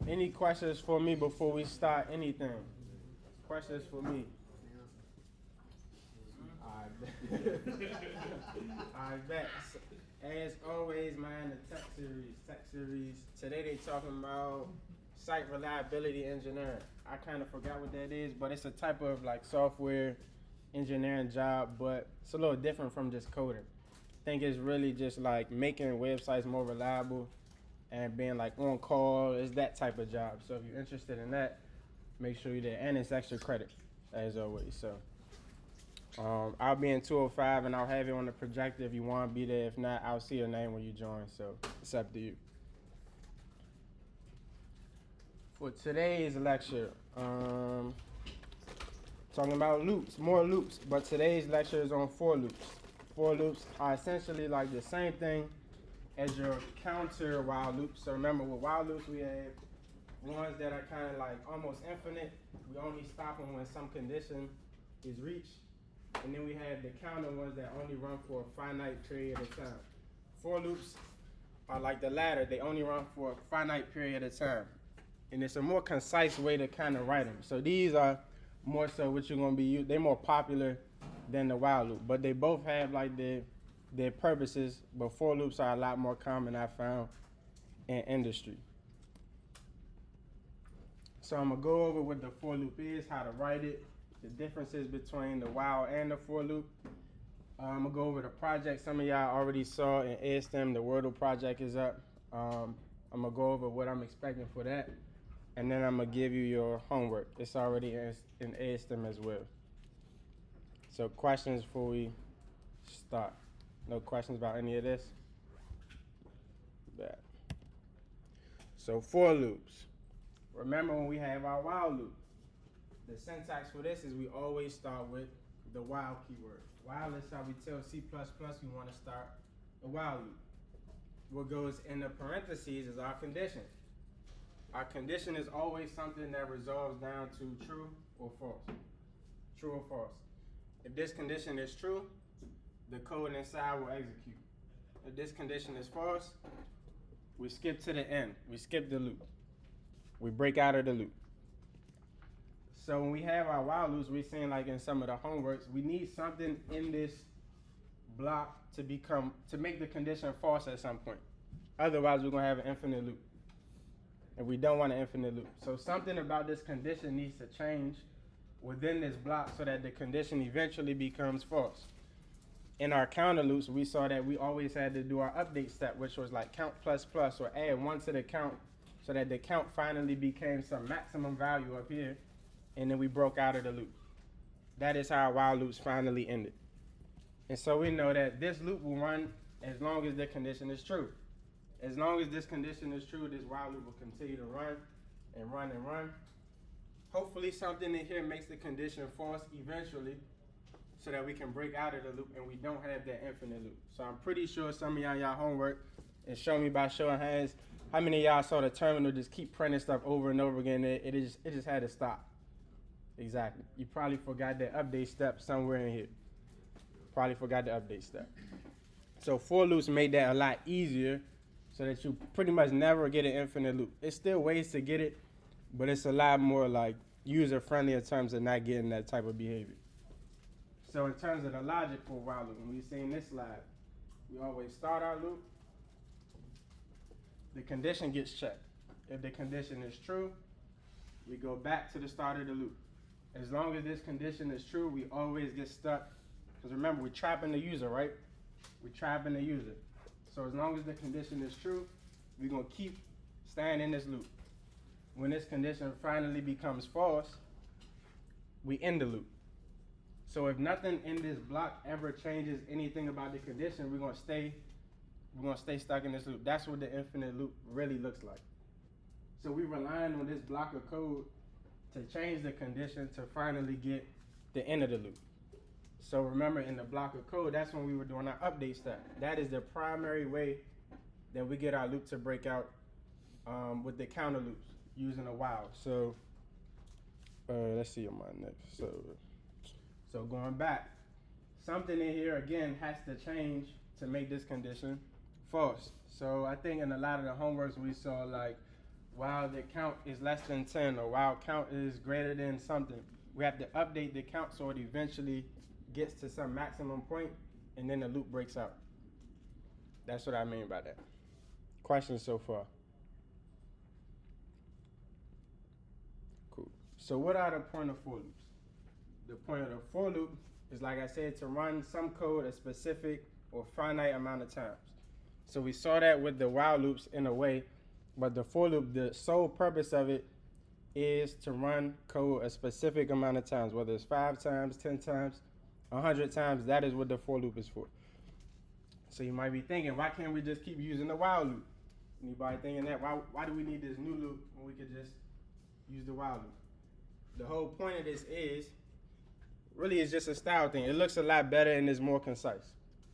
Any questions for me before we start anything? Questions for me? I bet. I bet. As always, man, the tech series. Tech series. Today they talking about site reliability engineering. I kind of forgot what that is, but it's a type of like software engineering job, but it's a little different from just coding. I think it's really just like making websites more reliable and being like on call. It's that type of job. So if you're interested in that, make sure you're there. And it's extra credit, as always. So I'll be in 205 and I'll have it on the projector if you want to be there. If not, I'll see your name when you join. So it's up to you. For today's lecture, talking about loops, more loops, but today's lecture is on for loops. For loops are essentially like the same thing as your counter while loops. So remember, with while loops, we have ones that are kind of like almost infinite. We only stop them when some condition is reached. And then we have the counter ones that only run for a finite period of time. For loops are like the latter. They only run for a finite period of time. And it's a more concise way to kind of write them. So these are more so what you're going to be using. They're more popular than the while loop. But they both have like their purposes. But for loops are a lot more common, I found, in industry. So I'm going to go over what the for loop is, how to write it, the differences between the while and the for loop. I'm going to go over the project. Some of y'all already saw in ASTEM, the Wordle project is up. I'm going to go over what I'm expecting for that. And then I'm going to give you your homework. It's already in ASTEM as well. So questions before we start? No questions about any of this? Bad. So for loops. Remember when we have our while loop. The syntax for this is we always start with the while keyword. While is how we tell C++ we want to start a while loop. What goes in the parentheses is our condition. Our condition is always something that resolves down to true or false. True or false. If this condition is true, the code inside will execute. If this condition is false, we skip to the end. We skip the loop. We break out of the loop. So when we have our while loops, we're seeing like in some of the homeworks, we need something in this block to make the condition false at some point. Otherwise, we're gonna have an infinite loop. And we don't want an infinite loop. So something about this condition needs to change within this block so that the condition eventually becomes false. In our counter loops, we saw that we always had to do our update step, which was like count plus plus or add one to the count so that the count finally became some maximum value up here. And then we broke out of the loop. That is how our while loops finally ended. And so we know that this loop will run as long as the condition is true. As long as this condition is true, this while loop will continue to run and run and run. Hopefully something in here makes the condition false eventually so that we can break out of the loop and we don't have that infinite loop. So I'm pretty sure some of y'all homework and show me by showing hands how many of y'all saw the terminal just keep printing stuff over and over again. It just had to stop. Exactly. You probably forgot the update step somewhere in here. Probably forgot the update step. So for loops made that a lot easier so that you pretty much never get an infinite loop. It's still ways to get it, but it's a lot more like user-friendly in terms of not getting that type of behavior. So in terms of the logic for while loop, when we see in this slide, we always start our loop. The condition gets checked. If the condition is true, we go back to the start of the loop. As long as this condition is true, we always get stuck. Because remember, we're trapping the user, right? We're trapping the user. So as long as the condition is true, we're going to keep staying in this loop. When this condition finally becomes false, we end the loop. So if nothing in this block ever changes anything about the condition, we're going to stay stuck in this loop. That's what the infinite loop really looks like. So we're relying on this block of code to change the condition to finally get the end of the loop. So remember, in the block of code, that's when we were doing our update step. That is the primary way that we get our loop to break out with the counter loops using a while. So let's see on my next. So going back, something in here again has to change to make this condition false. So I think in a lot of the homeworks we saw like while the count is less than 10 or while count is greater than something, we have to update the count so it eventually gets to some maximum point and then the loop breaks out. That's what I mean by that. Questions so far? Cool. So what are the point of for loops? The point of the for loop is, like I said, to run some code a specific or finite amount of times. So we saw that with the while loops in a way, but the for loop, the sole purpose of it is to run code a specific amount of times, whether it's 5 times, 10 times, 100 times. That is what the for loop is for. So you might be thinking, why can't we just keep using the while loop? Anybody thinking that? Why do we need this new loop when we could just use the while loop? The whole point of this is, really it's just a style thing. It looks a lot better and is more concise.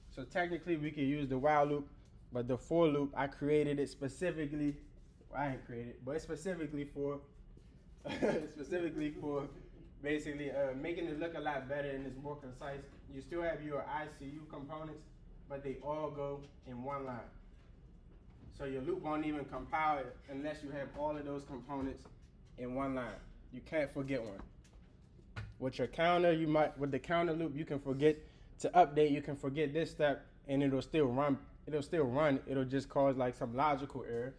So technically we could use the while loop, but the for loop, I created it specifically, well, I didn't create it, but it's specifically for, basically making it look a lot better and it's more concise. You still have your ICU components, but they all go in one line. So your loop won't even compile it unless you have all of those components in one line. You can't forget one. With your counter, with the counter loop, you can forget to update, you can forget this step, and it'll still run. It'll just cause like some logical error.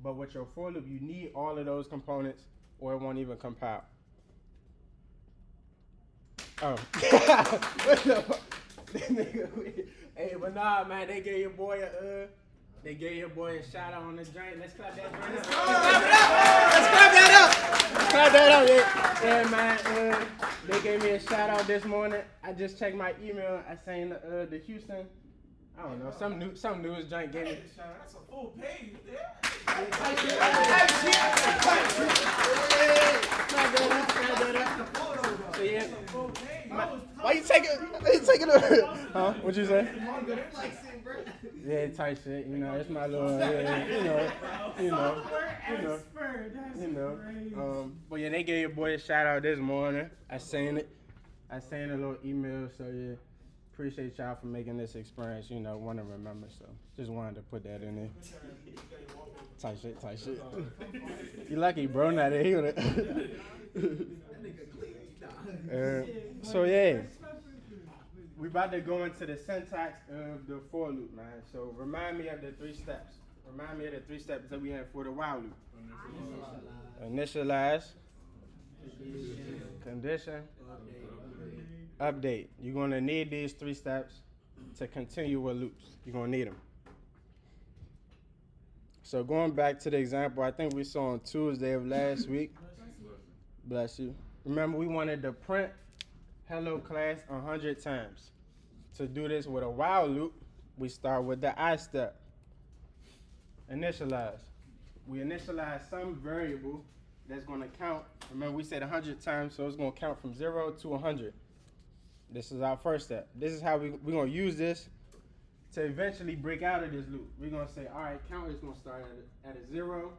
But with your for loop, you need all of those components or it won't even compile. Oh. What the fuck? Hey, but nah, man, they gave your boy a shout out on the joint. Let's clap that joint up. Let's clap that up. Yeah, man. They gave me a shout out this morning. I just checked my email. I seen the Houston. I don't know, some news joint gave me. That's a full page. So yeah. Why you taking it? Huh? What'd you say? Yeah, tight shit. You know, it's my little. But yeah, they gave your boy a shout out this morning. I seen it. I seen a little email. So yeah, appreciate y'all for making this experience. You know, want to remember. So just wanted to put that in there. Tight shit. You lucky, bro. Not there. He would so yeah, we about to go into the syntax of the for loop, man. So remind me of the 3 steps. That we have for the while loop. Initialize, condition, update. You're gonna need these 3 steps to continue with loops. You're gonna need them. So going back to the example I think we saw on Tuesday of last week. Bless you. Remember, we wanted to print hello class 100 times. To do this with a while loop, we start with the I step. Initialize. We initialize some variable that's going to count. Remember, we said 100 times, so it's going to count from 0 to 100. This is our first step. This is how we're going to use this to eventually break out of this loop. We're going to say, all right, count is going to start at a 0.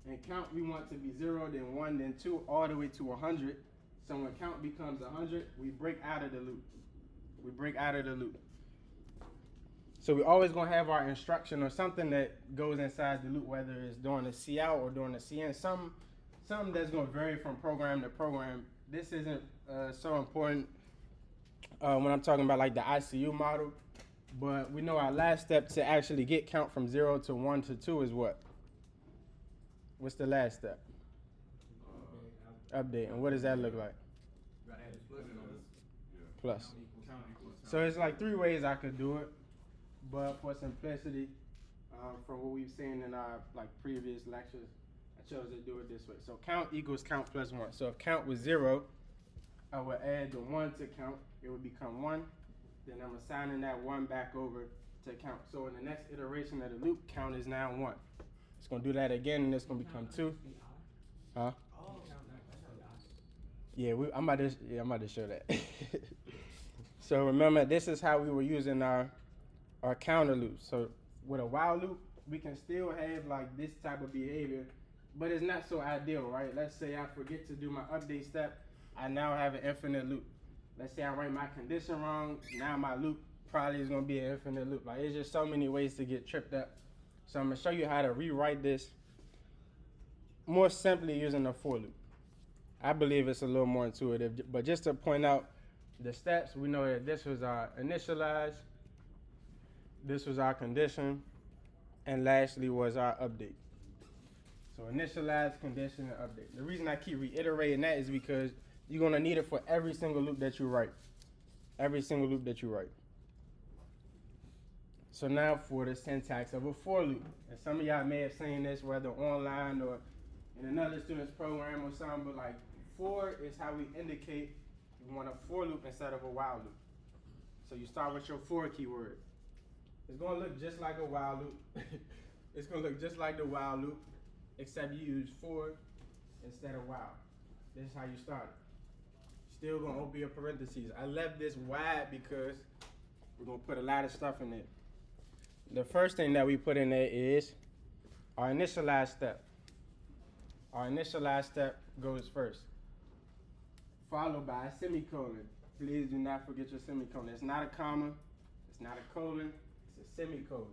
And count we want to be 0, then 1, then 2, all the way to 100. So when count becomes 100, we break out of the loop. So we're always going to have our instruction or something that goes inside the loop, whether it's during the C out or during the C in. Something that's going to vary from program to program. This isn't so important when I'm talking about like the ICU model. But we know our last step to actually get count from 0 to 1 to 2 is what? What's the last step? Update. And what does that look like? Plus. So it's like 3 ways I could do it, but for simplicity, from what we've seen in our like previous lectures, I chose to do it this way. So count equals count plus 1. So if count was 0, I would add the 1 to count. It would become 1. Then I'm assigning that 1 back over to count. So in the next iteration of the loop, count is now 1. It's gonna do that again, and it's gonna become 2. Huh? Yeah, I'm about to show that. So remember, this is how we were using our counter loops. So with a while loop, we can still have like this type of behavior, but it's not so ideal, right? Let's say I forget to do my update step. I now have an infinite loop. Let's say I write my condition wrong. Now my loop probably is gonna be an infinite loop. Like, it's just so many ways to get tripped up. So I'm gonna show you how to rewrite this more simply using a for loop. I believe it's a little more intuitive, but just to point out the steps, we know that this was our initialize, this was our condition, and lastly was our update. So initialize, condition, and update. The reason I keep reiterating that is because you're gonna need it for every single loop that you write. Every single loop that you write. So now for the syntax of a for loop. And some of y'all may have seen this whether online or in another student's program or something, but like for is how we indicate we want a for loop instead of a while loop. So you start with your for keyword. It's gonna look just like a while loop. It's gonna look just like the while loop, except you use for instead of while. This is how you start it. Still gonna open your parentheses. I left this wide because we're gonna put a lot of stuff in it. The first thing that we put in there is our initialize step. Our initialize step goes first, followed by a semicolon. Please do not forget your semicolon. It's not a comma, it's not a colon, it's a semicolon.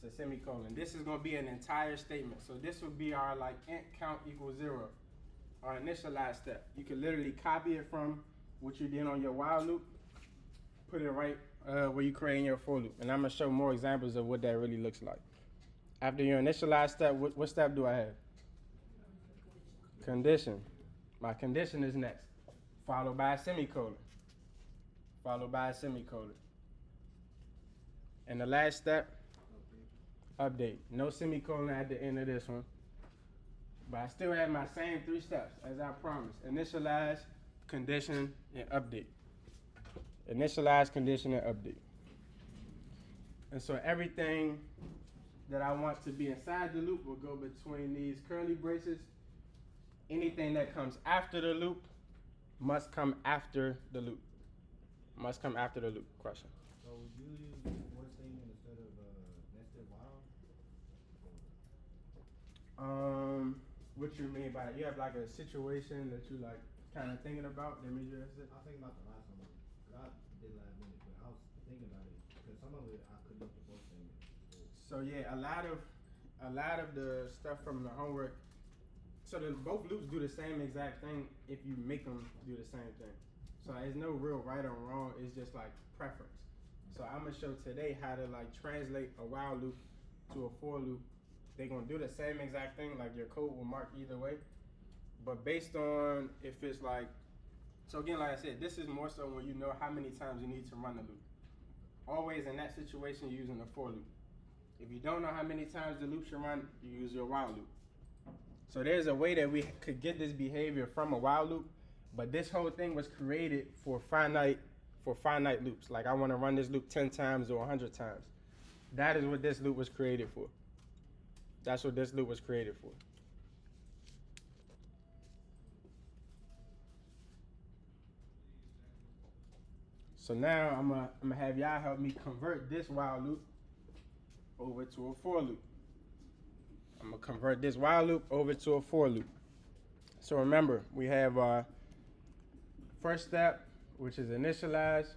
It's a semicolon. This is gonna be an entire statement. So this would be our like int count equals 0, our initialize step. You can literally copy it from what you did on your while loop, put it right where you creating your for loop. And I'm gonna show more examples of what that really looks like. After your initialize step, what step do I have? Condition. My condition is next, followed by a semicolon, followed by a semicolon. And the last step, update. No semicolon at the end of this one. But I still have my same 3 steps as I promised. Initialize, condition, and update. Initialize, condition, and update. And so everything that I want to be inside the loop will go between these curly braces. Anything that comes after the loop must come after the loop. Must come after the loop. Question. So would you use for statement instead of nested while? What you mean by that? You have like a situation that you like kind of thinking about that made you answer? I was thinking about the last one, cause I did last minute, but I was thinking about it because some of it I couldn't use the for statement. So yeah, a lot of the stuff from the homework. So both loops do the same exact thing if you make them do the same thing. So there's no real right or wrong. It's just like preference. So I'm gonna show today how to like translate a while loop to a for loop. They're gonna do the same exact thing. Like your code will mark either way, but based on if it's like. So again, like I said, this is more so when you know how many times you need to run the loop. Always in that situation, you're using a for loop. If you don't know how many times the loop should run, you use your while loop. So there's a way that we could get this behavior from a while loop, but this whole thing was created for finite loops. Like I want to run this loop 10 times or 100 times. That is what this loop was created for. That's what this loop was created for. So now I'm gonna have y'all help me convert this while loop over to a for loop. I'm gonna convert this while loop over to a for loop. So remember, we have our first step, which is initialize.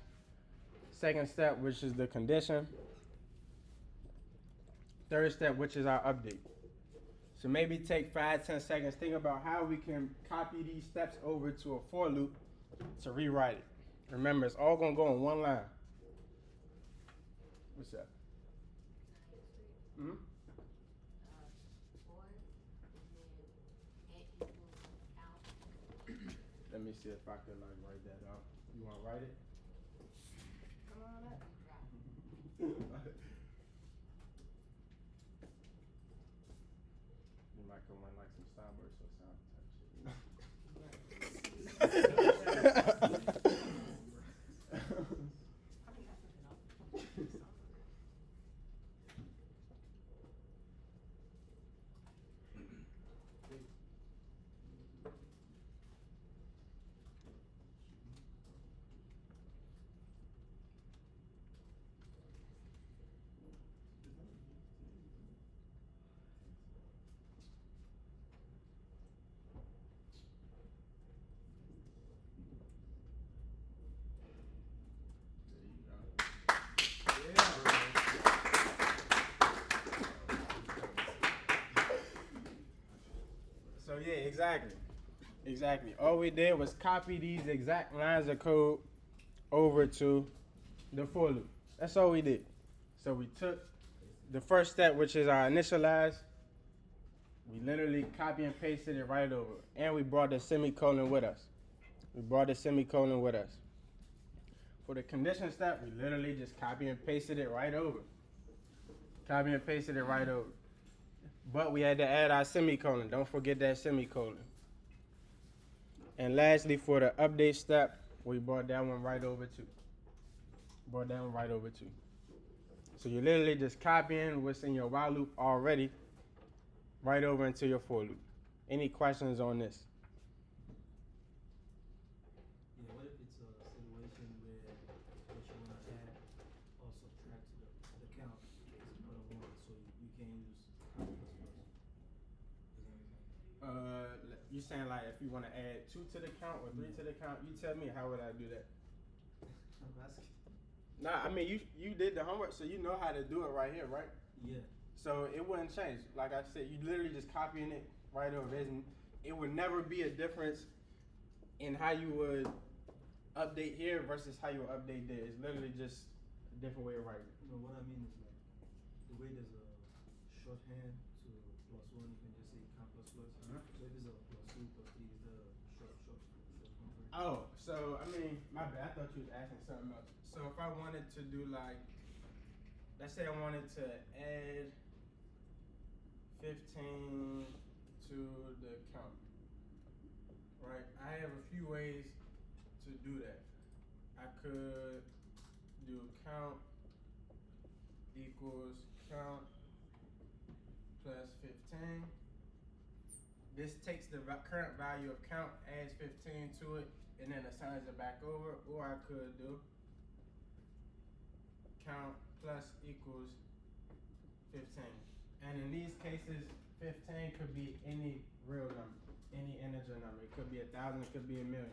Second step, which is the condition. Third step, which is our update. So maybe take 5-10 seconds, think about how we can copy these steps over to a for loop to rewrite it. Remember, it's all gonna go in one line. What's that? Mm-hmm. Let me see if I can like write that out. You wanna write it? Come on up. You might come run like some Starburst or something type shit. yeah, exactly. All we did was copy these exact lines of code over to the for loop. That's all we did. So we took the first step, which is our initialize. We literally copy and pasted it right over, and we brought the semicolon with us. For the condition step, we literally just copy and pasted it right over. But we had to add our semicolon. Don't forget that semicolon. And lastly, for the update step, we brought that one right over too. So you're literally just copying what's in your while loop already right over into your for loop. Any questions on this? Yeah, what if it's a situation where what you want to add or subtract to the count is another one, so you can't use count plus plus. Does that make sense? You saying like if you want to add 2 to the count or 3 to the count? You tell me, how would I do that? I'm asking. Nah, I mean you did the homework, so you know how to do it right here, right? Yeah. So it wouldn't change. Like I said, you literally just copying it right over. It would never be a difference in how you would update here versus how you would update there. It's literally just a different way of writing it. No, what I mean is like the way there's a shorthand to plus one, you can just say count plus plus. Uh-huh. So if it's a plus two plus three, is the short conversion? Oh, so I mean, my bad. I thought you was asking something else. So if I wanted to do like, let's say I wanted to add 15 to the count, right? I have a few ways to do that. I could do count equals count plus 15. This takes the current value of count, adds 15 to it, and then assigns it back over. Or I could do count plus equals 15. And in these cases, 15 could be any real number, any integer number. It could be 1,000, it could be 1,000,000.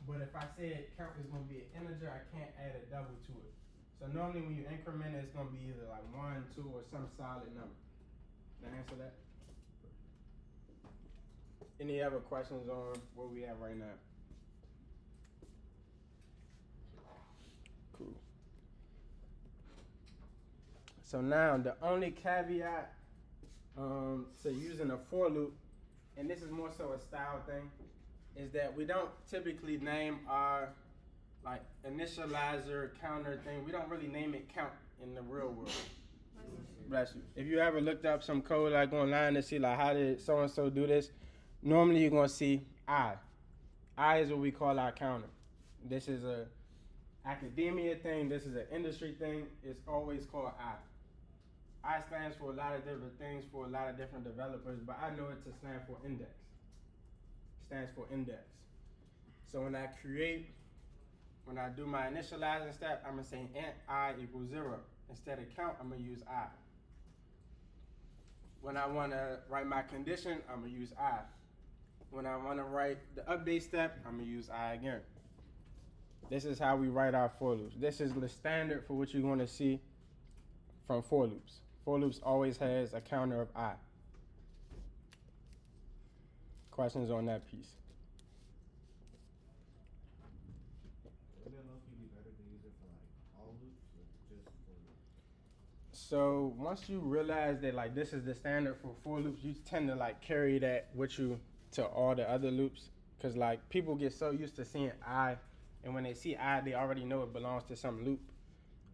But if I said count is going to be an integer, I can't add a double to it. So normally when you increment it, it's going to be either like 1, 2, or some solid number. Can I answer that? Any other questions on what we have right now? Cool. So now the only caveat to using a for loop, and this is more so a style thing, is that we don't typically name our like initializer counter thing. We don't really name it count in the real world. Bless you. If you ever looked up some code like online to see like how did so and so do this, normally you're gonna see I. I is what we call our counter. This is a academia thing. This is an industry thing. It's always called I. I stands for a lot of different things for a lot of different developers, but I know it to stand for index. It stands for index. So when I do my initializing step, I'm gonna say int I equals 0. Instead of count, I'm gonna use I. When I wanna write my condition, I'm gonna use I. When I wanna write the update step, I'm gonna use I again. This is how we write our for loops. This is the standard for what you're gonna see from for loops. For loops always has a counter of I. Questions on that piece? I don't know if it'd be better to use it for like all loops or just for loops. So once you realize that like this is the standard for for loops, you tend to like carry that with you to all the other loops, because like people get so used to seeing I, and when they see I, they already know it belongs to some loop.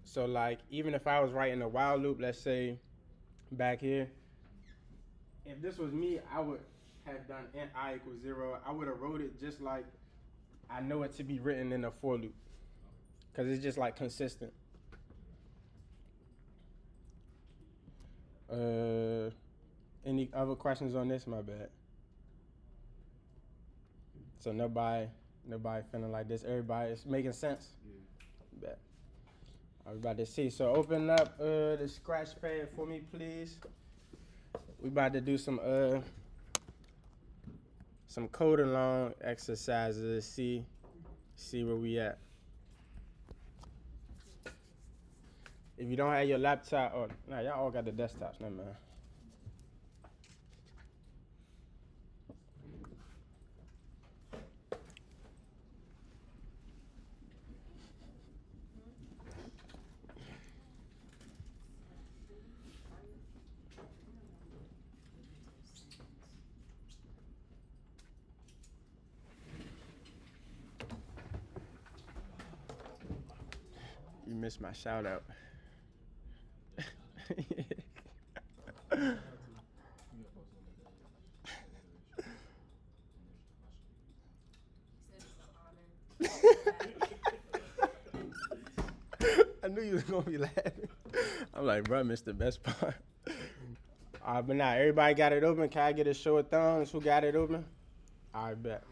So like even if I was writing a while loop, let's say back here, if this was me, I would have done int I equals 0. I would have wrote it just like I know it to be written in a for loop, because it's just like consistent. Any other questions on this? My bad. So nobody feeling like this. Everybody is making sense. Yeah. Bet. I'm about to see. So open up the scratch pad for me, please. We about to do some code along exercises. See where we at. If you don't have your laptop, or nah, y'all all got the desktops, never mind. missed my shout out. I knew you was gonna be laughing. I'm like, bro, I missed the best part. But now everybody got it open. Can I get a show of thumbs? Who got it open? I bet.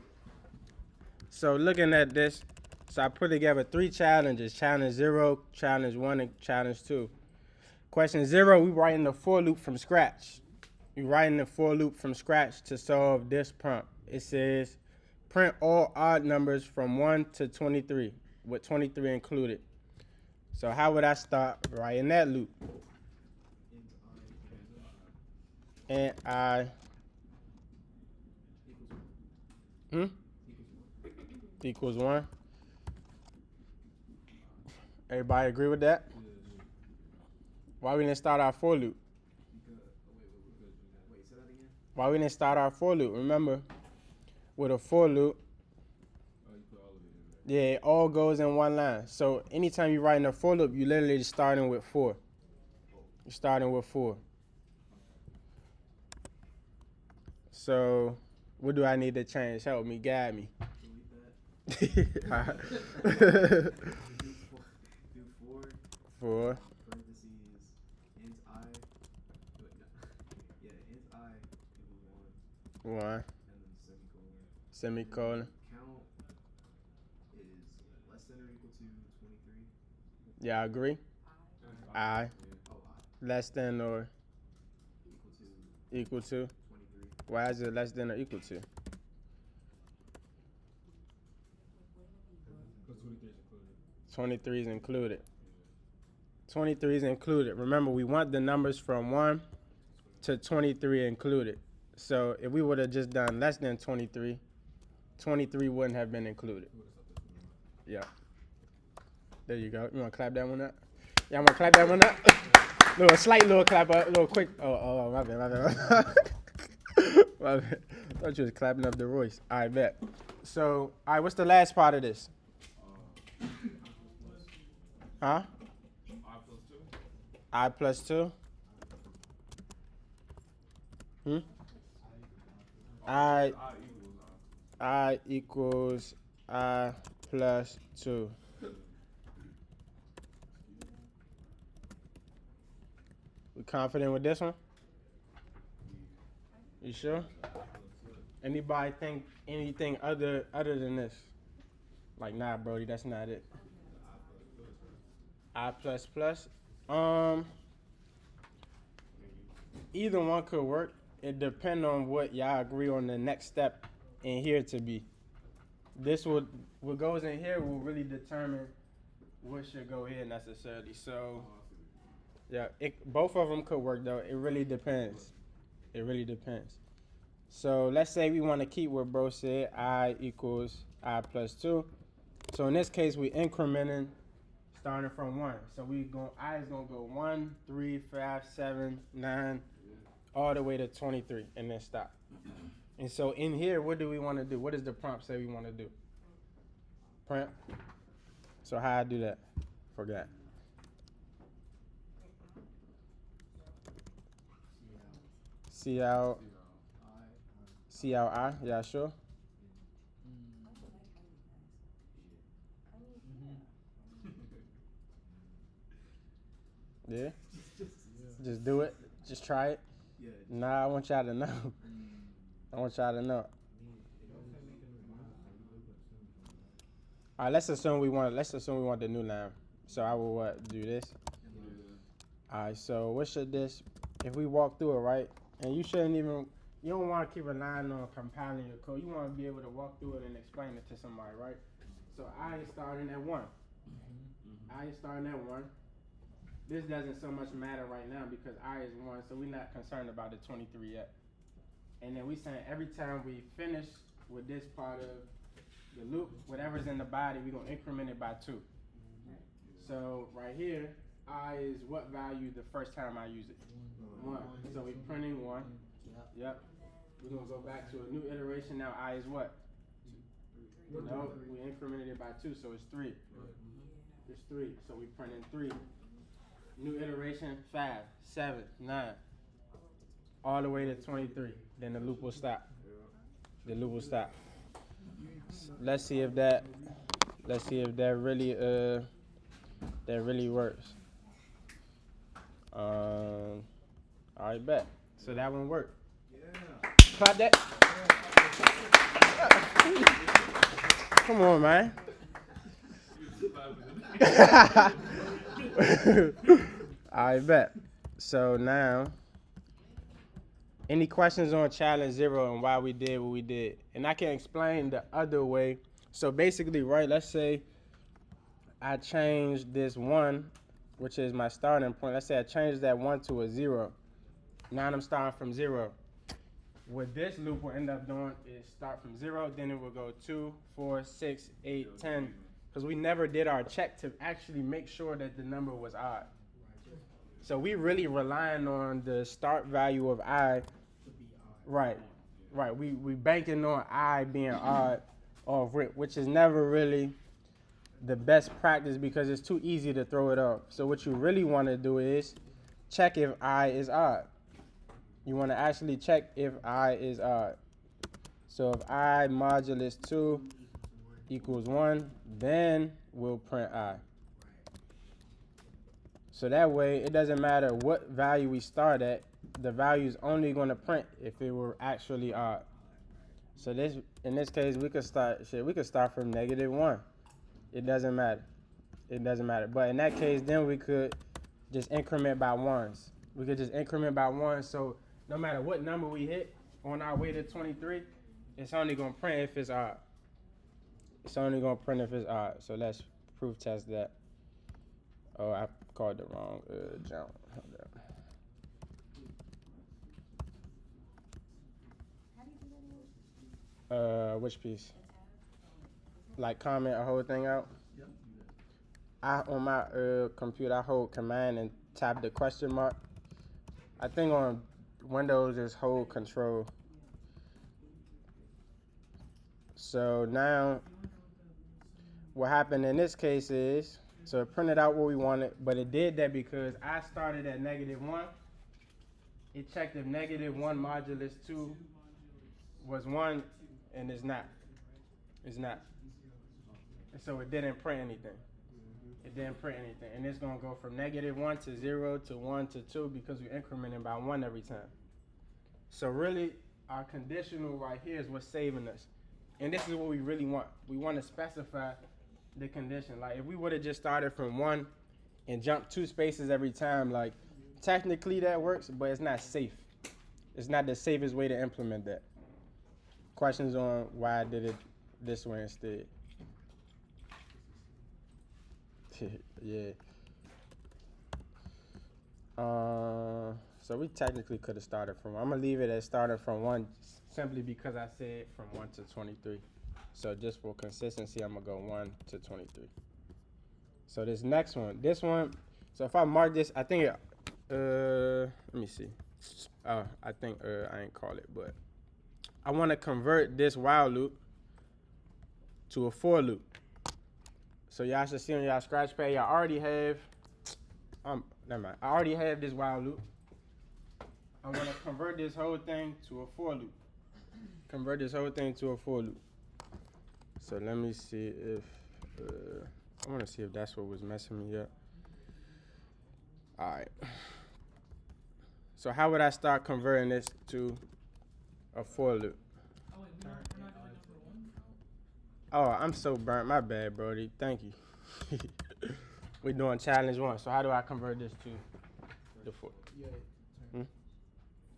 So looking at this, so I put together 3 challenges: challenge 0, challenge 1, and challenge 2. Question 0, we writing the for loop from scratch. We writing the for loop from scratch to solve this prompt. It says, print all odd numbers from 1 to 23, with 23 included. So how would I start writing that loop? And I equals 1. Everybody agree with that? Why we didn't start our for loop? Wait, say that again? Why we didn't start our for loop? Remember, with a for loop, yeah, it all goes in one line. So anytime you're writing a for loop, you literally just starting with 4. You're starting with 4. So what do I need to change? Help me, guide me. Delete that. Do 4. 4. Parentheses. Int I. Wait, no. Yeah, int I equals 1. 1. And then semicolon. Semicolon. Count is less than or equal to 23. Yeah, I agree. I Oh, I less than or equal to equal to. 23. Why is it less than or equal to? Because 23 is 23 is included. included. 23 is included. Remember, we want the numbers from 1 to 23 included. So if we would have just done less than 23, 23 wouldn't have been included. Yeah. There you go. You want to clap that one up? Yeah, I'm going to clap that one up. Slight little clap up, little quick. Oh, my bad. My bad. I thought you was clapping up the Royce. All right, bet. So, all right, what's the last part of this? Huh? I plus 2. I equals I plus 2. We confident with this one? You sure? Anybody think anything other than this? Like, nah, Brody, that's not it. I plus plus. Either one could work. It depends on what y'all agree on the next step in here to be. This what goes in here will really determine what should go here necessarily. So, yeah, both of them could work though. It really depends. It really depends. So let's say we want to keep what bro said. I equals I plus 2. So in this case, we incrementing starting from 1. So I is gonna go 1, 3, 5, 7, 9, all the way to 23, and then stop. And so in here, what do we want to do? What does the prompt say we want to do? Print. So how I do that? Forgot. See out. I. Yeah, sure. Yeah. Just do it. Just try it. Yeah. Nah, I want y'all to know. I want y'all to know. All right, let's assume we want the new line. So I will do this. All right. So what should this? If we walk through it, right? And you don't want to keep relying on compiling your code. You want to be able to walk through it and explain it to somebody, right? So I is starting at 1. I is starting at 1. This doesn't so much matter right now because I is 1, so we're not concerned about the 23 yet. And then we saying every time we finish with this part of the loop, whatever's in the body, we're going to increment it by 2. So right here, I is what value the first time I use it? 1. So we're printing 1. Yep. We're going to go back to a new iteration. Now I is what? No, we incremented it by 2, so it's 3. It's 3, so we print in 3. New iteration, 5, 7, 9, all the way to 23. Then the loop will stop. The loop will stop. Let's see if that really works. Alright, bet. So that one worked. Yeah. Clap that. Come on, man. I bet. So now, any questions on challenge 0 and why we did what we did? And I can explain the other way. So basically, right, let's say I changed this 1, which is my starting point. Let's say I changed that 1 to a 0. Now I'm starting from 0. What this loop will end up doing is start from 0, then it will go 2, 4, 6, 8, 10. Because we never did our check to actually make sure that the number was odd. So we really relying on the start value of I. Right. We banking on I being odd off rip, which is never really the best practice because it's too easy to throw it off. So what you really want to do is check if I is odd. You want to actually check if I is odd. So if I modulus 2 equals 1, then we'll print I. So that way, it doesn't matter what value we start at, the value is only going to print if it were actually odd. So in this case, we could start from -1. It doesn't matter. But in that case, then we could just increment by 1s. So no matter what number we hit on our way to 23, it's only going to print if it's odd. So let's proof test that. Oh, I called the wrong jump. Which piece? Like comment a whole thing out? On my computer, I hold command and tap the question mark. I think on Windows is hold control. So now, what happened in this case is, so it printed out what we wanted, but it did that because I started at -1. It checked if -1 modulus 2 was 1, and it's not. And so it didn't print anything. And it's going to go from -1 to 0 to 1 to 2 because we're incrementing by 1 every time. So really, our conditional right here is what's saving us. And this is what we really want. We want to specify the condition. Like if we would have just started from 1 and jumped 2 spaces every time, like technically that works, but it's not safe. It's not the safest way to implement that. Questions on why I did it this way instead? Yeah. So we technically could have started from 1. I'm gonna leave it as starting from 1 simply because I said from 1 to 23. So just for consistency, I'm gonna go 1 to 23. So this next one, so if I mark this, I think, let me see. I think I ain't call it, but I want to convert this while loop to a for loop. So y'all should see on y'all scratch pad, y'all already have, never mind. I already have this while loop. I want to convert this whole thing to a for loop. So let me see if, I want to see if that's what was messing me up. All right. So how would I start converting this to a for loop? Oh, I'm so burnt. My bad, Brody. Thank you. We're doing challenge 1. So how do I convert this to the 4?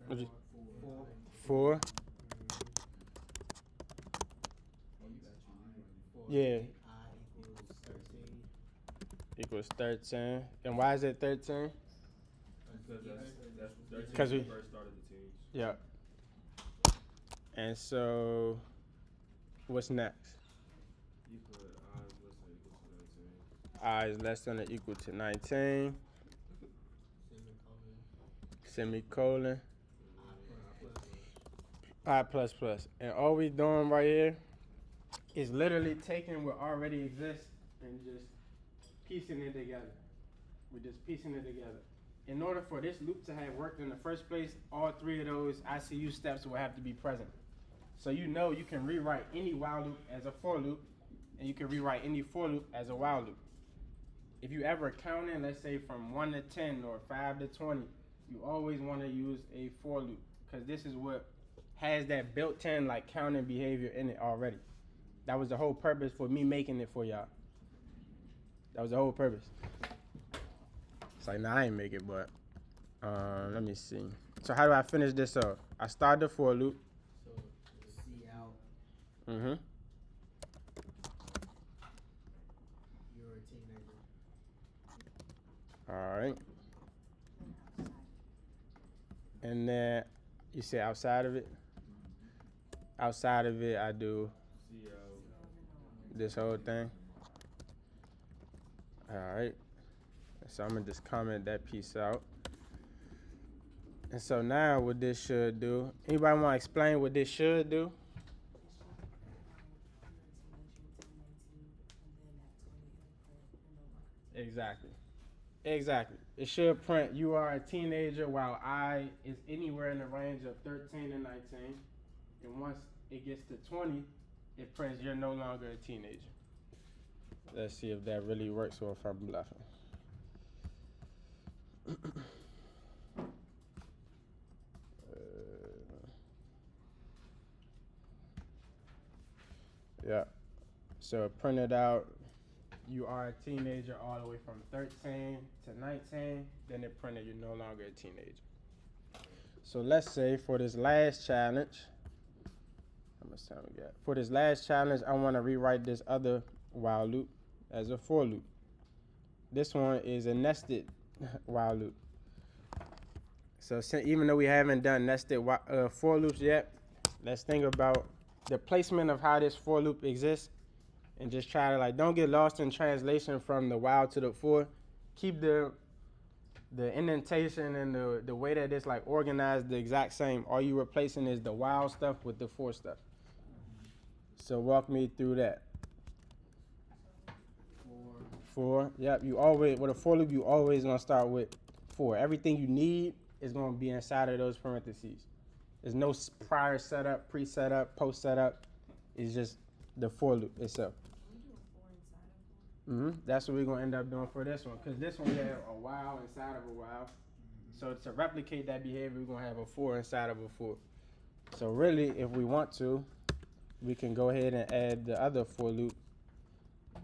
What'd you? 4. Yeah. Equals 13. And why is it 13? Because we first started the teams. Yeah. And so, what's next? You put I is less than or equal to 19. I is less than or equal to 19. Semicolon. I plus plus. And all we doing right here is literally taking what already exists and just piecing it together. We're just piecing it together. In order for this loop to have worked in the first place, all three of those ICU steps will have to be present. So you know you can rewrite any while loop as a for loop, and you can rewrite any for loop as a while loop. If you ever count in, let's say from 1 to 10 or 5 to 20, you always want to use a for loop, because this is what has that built-in like counting behavior in it already. That was the whole purpose for me making it for y'all. That was the whole purpose. It's like, nah, I ain't make it, but let me see. So how do I finish this off? I start the for loop. So C out, Mm-hmm. you're a teenager. All right. And then you say outside of it? Outside of it, I do See this whole thing. All right. So I'm gonna just comment that piece out. And so now what this should do, anybody want to explain what this should do? Exactly. Exactly. It should print you are a teenager while I is anywhere in the range of 13 to 19. And once it gets to 20, it prints you're no longer a teenager. Let's see if that really works or if I'm bluffing. Yeah. So it printed out you are a teenager all the way from 13 to 19. Then it printed you're no longer a teenager. So let's say for this last challenge, how much time we got? For this last challenge, I want to rewrite this other while loop as a for loop. This one is a nested while loop. So even though we haven't done nested for loops yet, let's think about the placement of how this for loop exists, and just try to don't get lost in translation from the while to the for. Keep the indentation and the way that it's organized the exact same. All you replacing is the while stuff with the for stuff. So walk me through that. For, yep, you always, with a for loop, you always gonna start with for. Everything you need is gonna be inside of those parentheses. There's no prior setup, pre-setup, post-setup. It's just the for loop itself. That's what we're gonna end up doing for this one, because this one we have a while inside of a while. So to replicate that behavior, we're gonna have a for inside of a for. So really, if we want to, we can go ahead and add the other for loop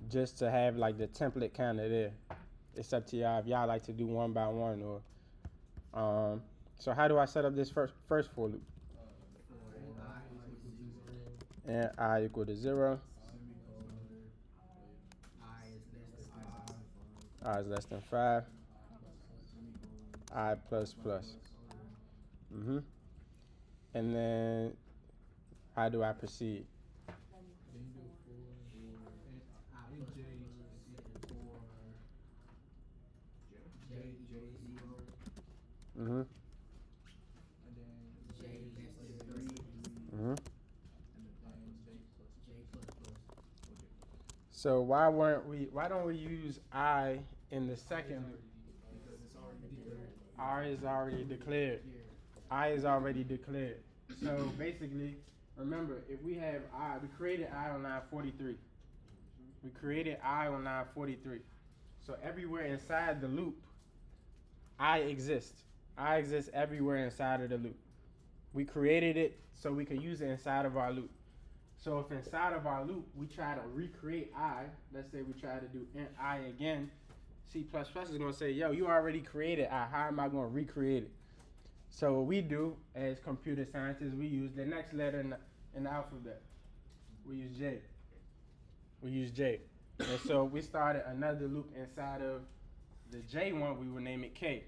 just to have the template kind of there. It's up to y'all if y'all like to do one by one or. So how do I set up this first for loop? And I equal to 0. I is less than 5. I plus plus. And then how do I proceed? So why don't we use I in the second loop? R is already declared. I is already declared. So basically, remember, if we have I, we created I on line 43. We created I on line 43. So everywhere inside the loop, I exist. I exist everywhere inside of the loop. We created it so we could use it inside of our loop. So if inside of our loop, we try to recreate I, let's say we try to do int I again, C++ is going to say, yo, you already created I. How am I going to recreate it? So what we do as computer scientists, we use the next letter in the alphabet. We use J. And so we started another loop inside of the J one, we would name it K.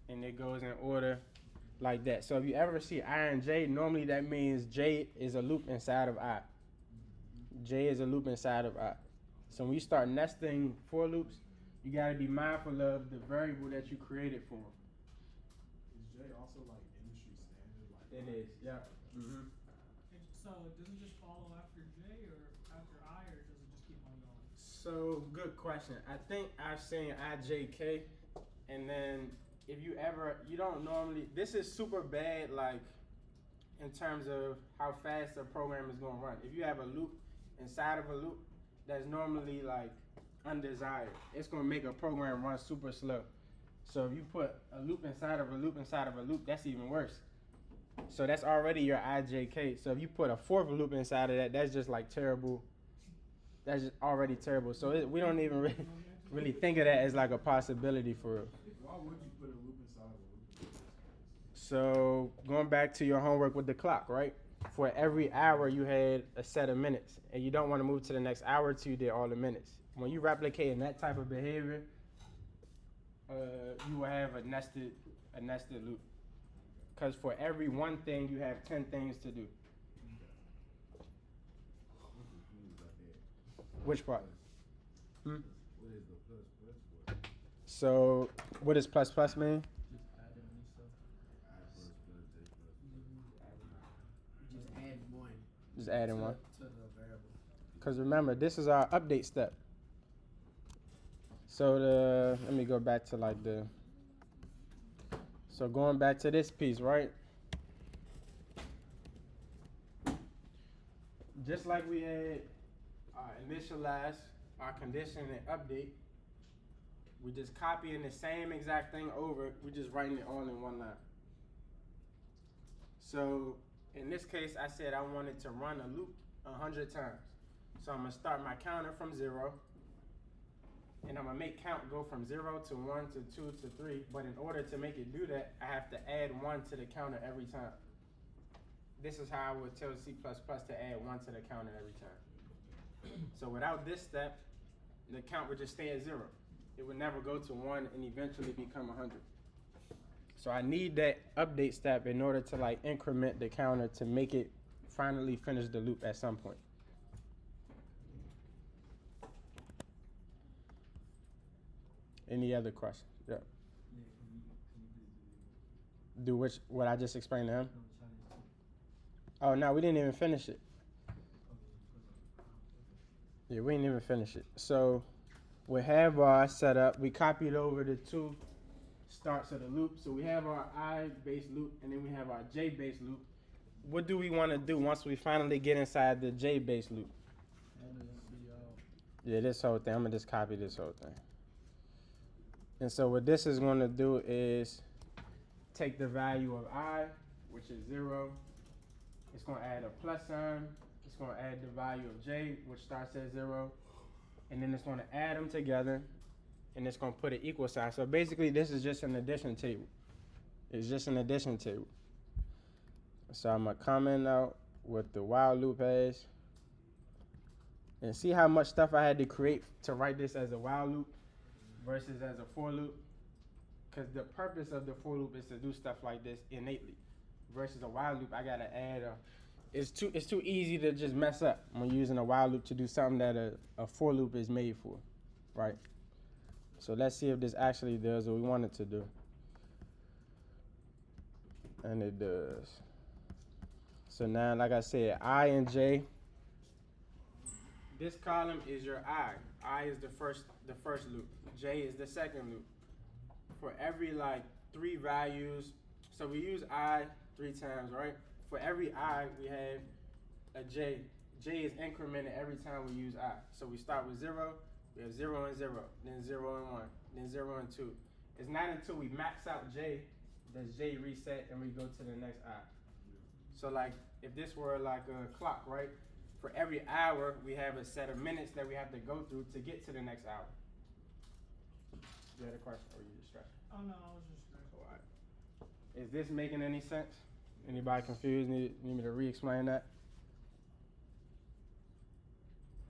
And it goes in order like that. So if you ever see I and J, normally that means J is a loop inside of I. J is a loop inside of I. So when you start nesting for loops, you got to be mindful of the variable that you created for them. Is J also industry standard? It is, yeah. So does it just follow after J or after I, or does it just keep on going? So good question. I think I've seen IJK, and then if you ever, you don't normally. This is super bad, like in terms of how fast a program is gonna run. If you have a loop inside of a loop, that's normally like undesired. It's gonna make a program run super slow. So if you put a loop inside of a loop inside of a loop, that's even worse. So that's already your IJK. So if you put a fourth loop inside of that, that's just like terrible. That's just already terrible. So we don't even really think of that as like a possibility for real. Why would you put a loop inside of a loop? So going back to your homework with the clock, right? For every hour you had a set of minutes, and you don't want to move to the next hour till you did all the minutes. When you replicating that type of behavior, you will have a nested loop. Because for every one thing, you have 10 things to do. I'm confused about that. Which part? What is the plus for? So what does plus plus mean? Just adding new stuff. I plus plus, J plus. Just add one. Just adding one. To the variable. Because remember, this is our update step. So let me go back to like so going back to this piece, right? Just like we had initialize our condition and update, we just copying the same exact thing over, we just writing it all in one line. So in this case, I said I wanted to run a loop 100 times. So I'm gonna start my counter from 0, and I'm gonna make count go from 0 to 1 to 2 to 3. But in order to make it do that, I have to add 1 to the counter every time. This is how I would tell C++ to add 1 to the counter every time. So without this step, the count would just stay at 0. It would never go to 1 and eventually become 100. So I need that update step in order to like increment the counter to make it finally finish the loop at some point. Any other questions? Yeah. Yeah, can you please Do what I just explained to him? no challenge too? Oh no, we didn't even finish it. Okay, Yeah, we didn't even finish it. So we have our setup. We copied over the 2 starts of the loop. So we have our I-based loop, and then we have our J-based loop. What do we want to do once we finally get inside the J-based loop? Yeah, this whole thing. I'm gonna just copy this whole thing. And so what this is going to do is take the value of I, which is 0. It's going to add a plus sign. It's going to add the value of J, which starts at 0. And then it's going to add them together, and it's going to put an equal sign. So basically, this is just an addition table. It's just an addition table. So I'm going to comment out what the while loop has. And see how much stuff I had to create to write this as a while loop versus as a for loop, because the purpose of the for loop is to do stuff like this innately, versus a while loop I gotta add it's too easy to just mess up when using a while loop to do something that a for loop is made for, right? So let's see if this actually does what we want it to do. And it does. So now, like I said, I and J, this column is your I. I is the first loop. J is the second loop. For every like 3 values, so we use I 3 times, right? For every I, we have a J. J is incremented every time we use I. So we start with 0, we have 0 and 0, then 0 and 1, then 0 and 2. It's not until we max out J does J reset and we go to the next I. So like, if this were like a clock, right? For every hour, we have a set of minutes that we have to go through to get to the next hour. You had a question, or you distracted? Oh no, I was just stressed. All right. Is this making any sense? Anybody confused? Need me to re-explain that?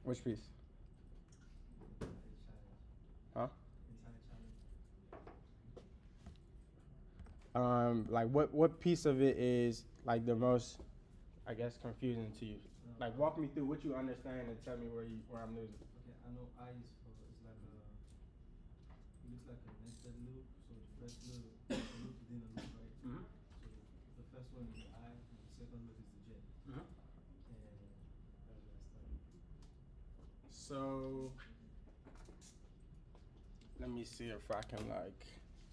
Which piece? Huh? Like what piece of it is like the most, I guess, confusing to you? Like walk me through what you understand and tell me where I'm losing. Okay, I know I is for, it's like a, it looks like a nested loop. So the first loop, a loop within a loop, right? Mm-hmm. So the first one is the I, and the second loop is the J. Mm-hmm. And how do I start? So let me see if I can like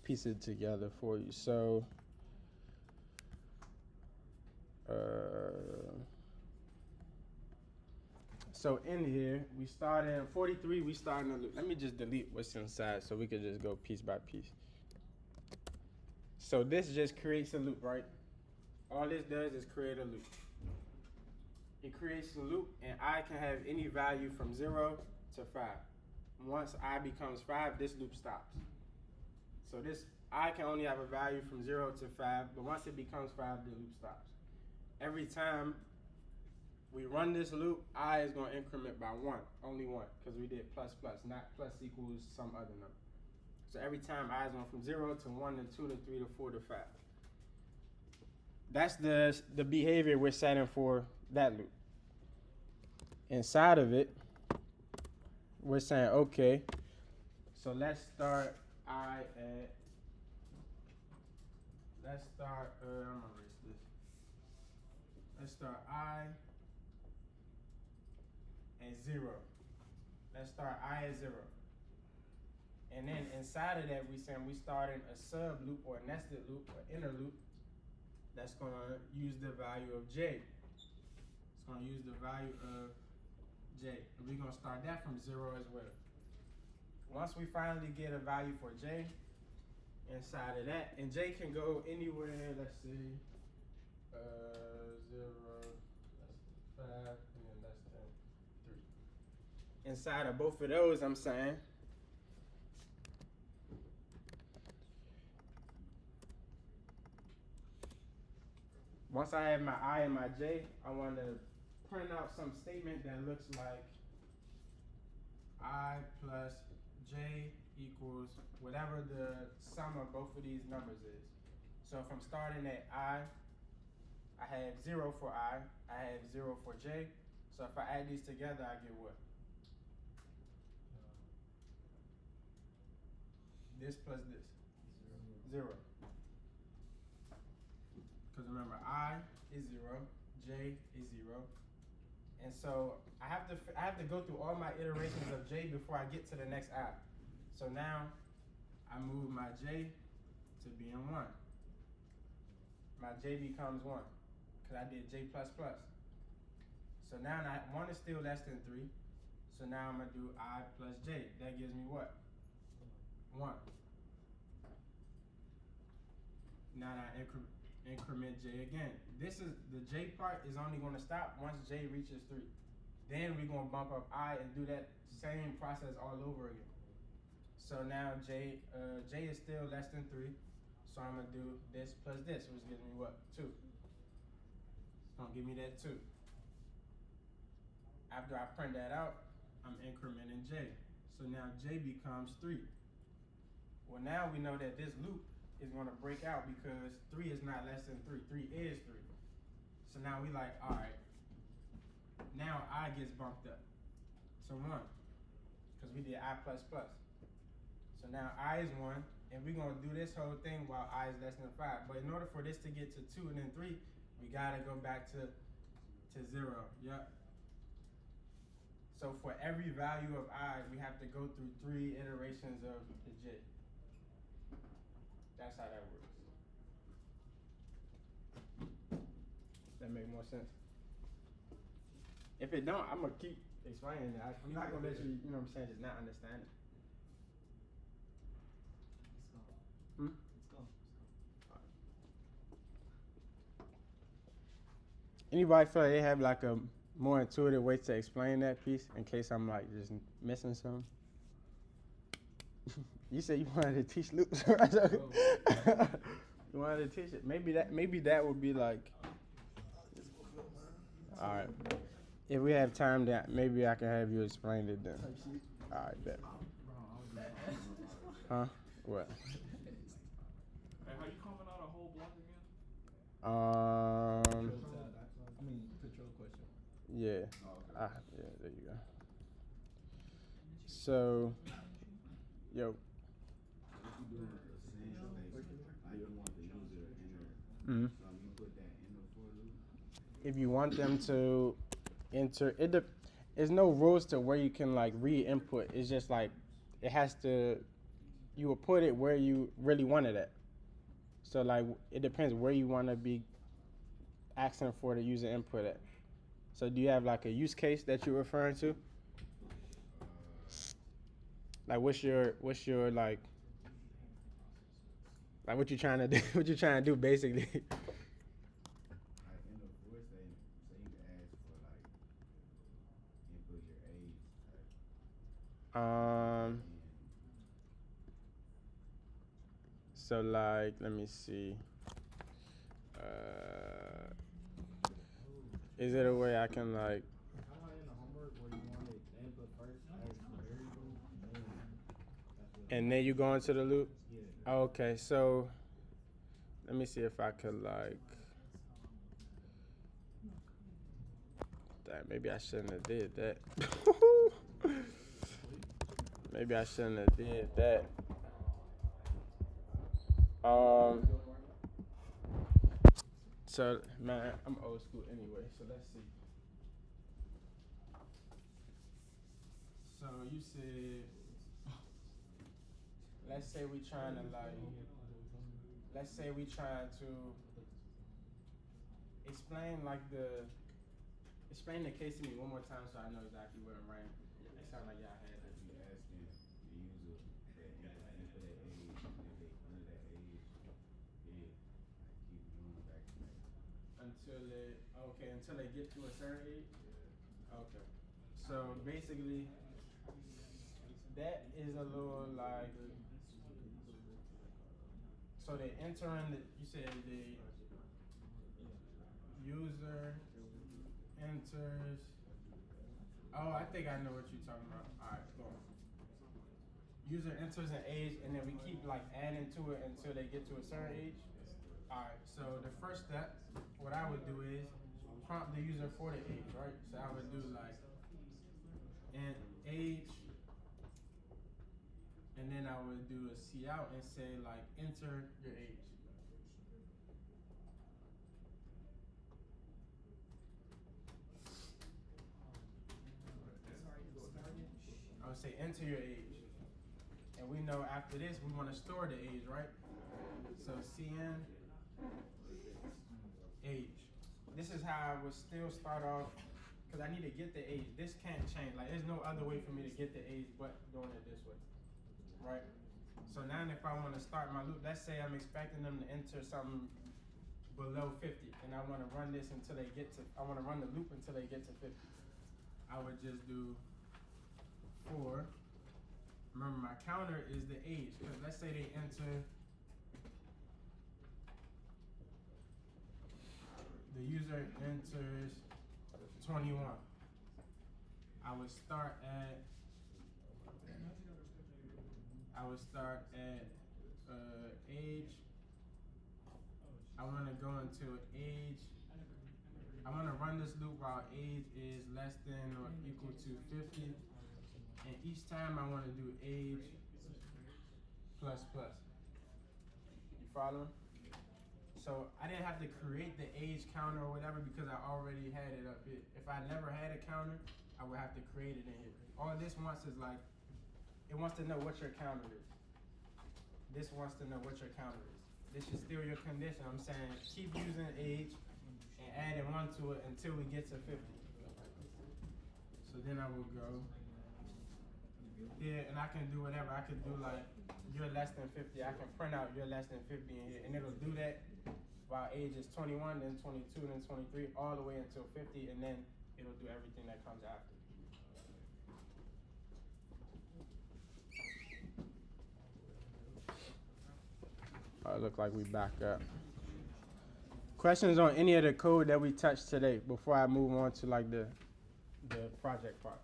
piece it together for you. So, so in here we start in 43. We start in a loop. Let me just delete what's inside so we can just go piece by piece. So this just creates a loop, right? All this does is create a loop. It creates a loop, and I can have any value from 0 to 5. Once I becomes 5, this loop stops. So this I can only have a value from 0 to 5, but once it becomes 5, the loop stops. Every time we run this loop, I is going to increment by 1, only 1, because we did plus plus, not plus equals some other number. So every time I is going from 0 to 1 to 2 to 3 to 4 to 5. That's the behavior we're setting for that loop. Inside of it, we're saying, okay, so let's start I'm gonna erase this. Let's start I at 0. Let's start I at 0. And then inside of that, we starting a sub loop or a nested loop or inner loop that's gonna use the value of J. It's gonna use the value of J. And we're gonna start that from 0 as well. Once we finally get a value for J inside of that, and J can go anywhere, let's see, 0, less than 5, and then less than 3. Inside of both of those, I'm saying, once I have my I and my J, I want to print out some statement that looks like I plus J equals whatever the sum of both of these numbers is. So if I'm starting at I have 0 for I have 0 for J. So if I add these together, I get what? This plus this. 0. Because remember, I is 0, J is 0. And so I have to go through all my iterations of J before I get to the next I. So now I move my J to being 1. My J becomes 1 because I did J plus plus. So now 1 is still less than 3. So now I'm gonna do I plus J. That gives me what? 1. Now I increment J again. This is the J part is only going to stop once J reaches 3. Then we're going to bump up I and do that same process all over again. So now J is still less than 3. So I'm going to do this plus this, which gives me what? 2. It's going to give me that 2. After I print that out, I'm incrementing J. So now J becomes 3. Well, now we know that this loop is going to break out because 3 is not less than 3. 3 is 3. So now we like, all right, now I gets bumped up to 1 because we did I plus plus. So now I is 1, and we're going to do this whole thing while I is less than 5. But in order for this to get to 2 and then 3, we got to go back to 0. Yep. So for every value of I, we have to go through 3 iterations of the J. That's how that works. That make more sense? If it don't, I'm gonna keep explaining it. I'm not gonna let you, you know what I'm saying, just not understand it. Hmm? Anybody feel like they have like a more intuitive way to explain that piece in case I'm like just missing something? You said you wanted to teach loops, right? You wanted to teach it. Maybe that would be like. All right. If we have time, that maybe I can have you explain it then. All right, bet. Huh? What? Hey, how you coming out a whole block again? Control question. Yeah. Oh, okay. Yeah, there you go. So, yo. If you're doing the same thing, now you want the user in there. Mm-hmm. So you put that in the for loop. If you want them to enter it, there's no rules to where you can like re-input. It's just like it has to you will put it where you really want it at. So like it depends where you want to be asking for the user input at. So do you have like a use case that you're referring to? Like what's your like what you trying to do? What you trying to do basically? Like in the voice, say you can ask for like input your age, um. and So like, let me see. Is it a way I can like? how about in the homework where you wanted the input first as the variable, and then that's what. And then you go into the loop. Yeah. Okay, so let me see if I could like. That maybe I shouldn't have did that. Maybe I shouldn't have did that. So man, I'm old school anyway. So let's see. So you said, let's say we trying to like, let's say we trying to explain like explain the case to me one more time so I know exactly what I'm writing. It sounds like y'all had it. You asking the user that input that age, if they under that age, yeah, like keep going back to that. Until they get to a certain age. Okay. So basically, that is a little like. So they entering you said the user enters. Oh, I think I know what you're talking about. All right, go on. User enters an age, and then we keep like adding to it until they get to a certain age. All right. So the first step, what I would do is prompt the user for the age, right? So I would do like an age. And then I would do a cout and say like enter your age. I would say enter your age. And we know after this we want to store the age, right? So cn age. This is how I would still start off because I need to get the age. This can't change. Like there's no other way for me to get the age but doing it this way. Right? So now if I want to start my loop, let's say I'm expecting them to enter something below 50 and I want to run this until they get to, I want to run the loop until they get to 50. I would just do for, remember my counter is the age, because let's say they enter, the user enters 21. I would start at age. I want to go into age. I want to run this loop while age is less than or equal to 50. And each time I want to do age plus plus. You follow? So I didn't have to create the age counter or whatever because I already had it up here. If I never had a counter, I would have to create it in here. All this wants is like, it wants to know what your counter is. This wants to know what your counter is. This is still your condition. I'm saying keep using age and adding 1 to it until we get to 50. So then I will go, yeah, and I can do whatever. I can do like, you're less than 50. I can print out you're less than 50 in here, and it'll do that while age is 21, then 22, then 23, all the way until 50, and then it'll do everything that comes after. It look like we back up. Questions on any of the code that we touched today before I move on to like the project part?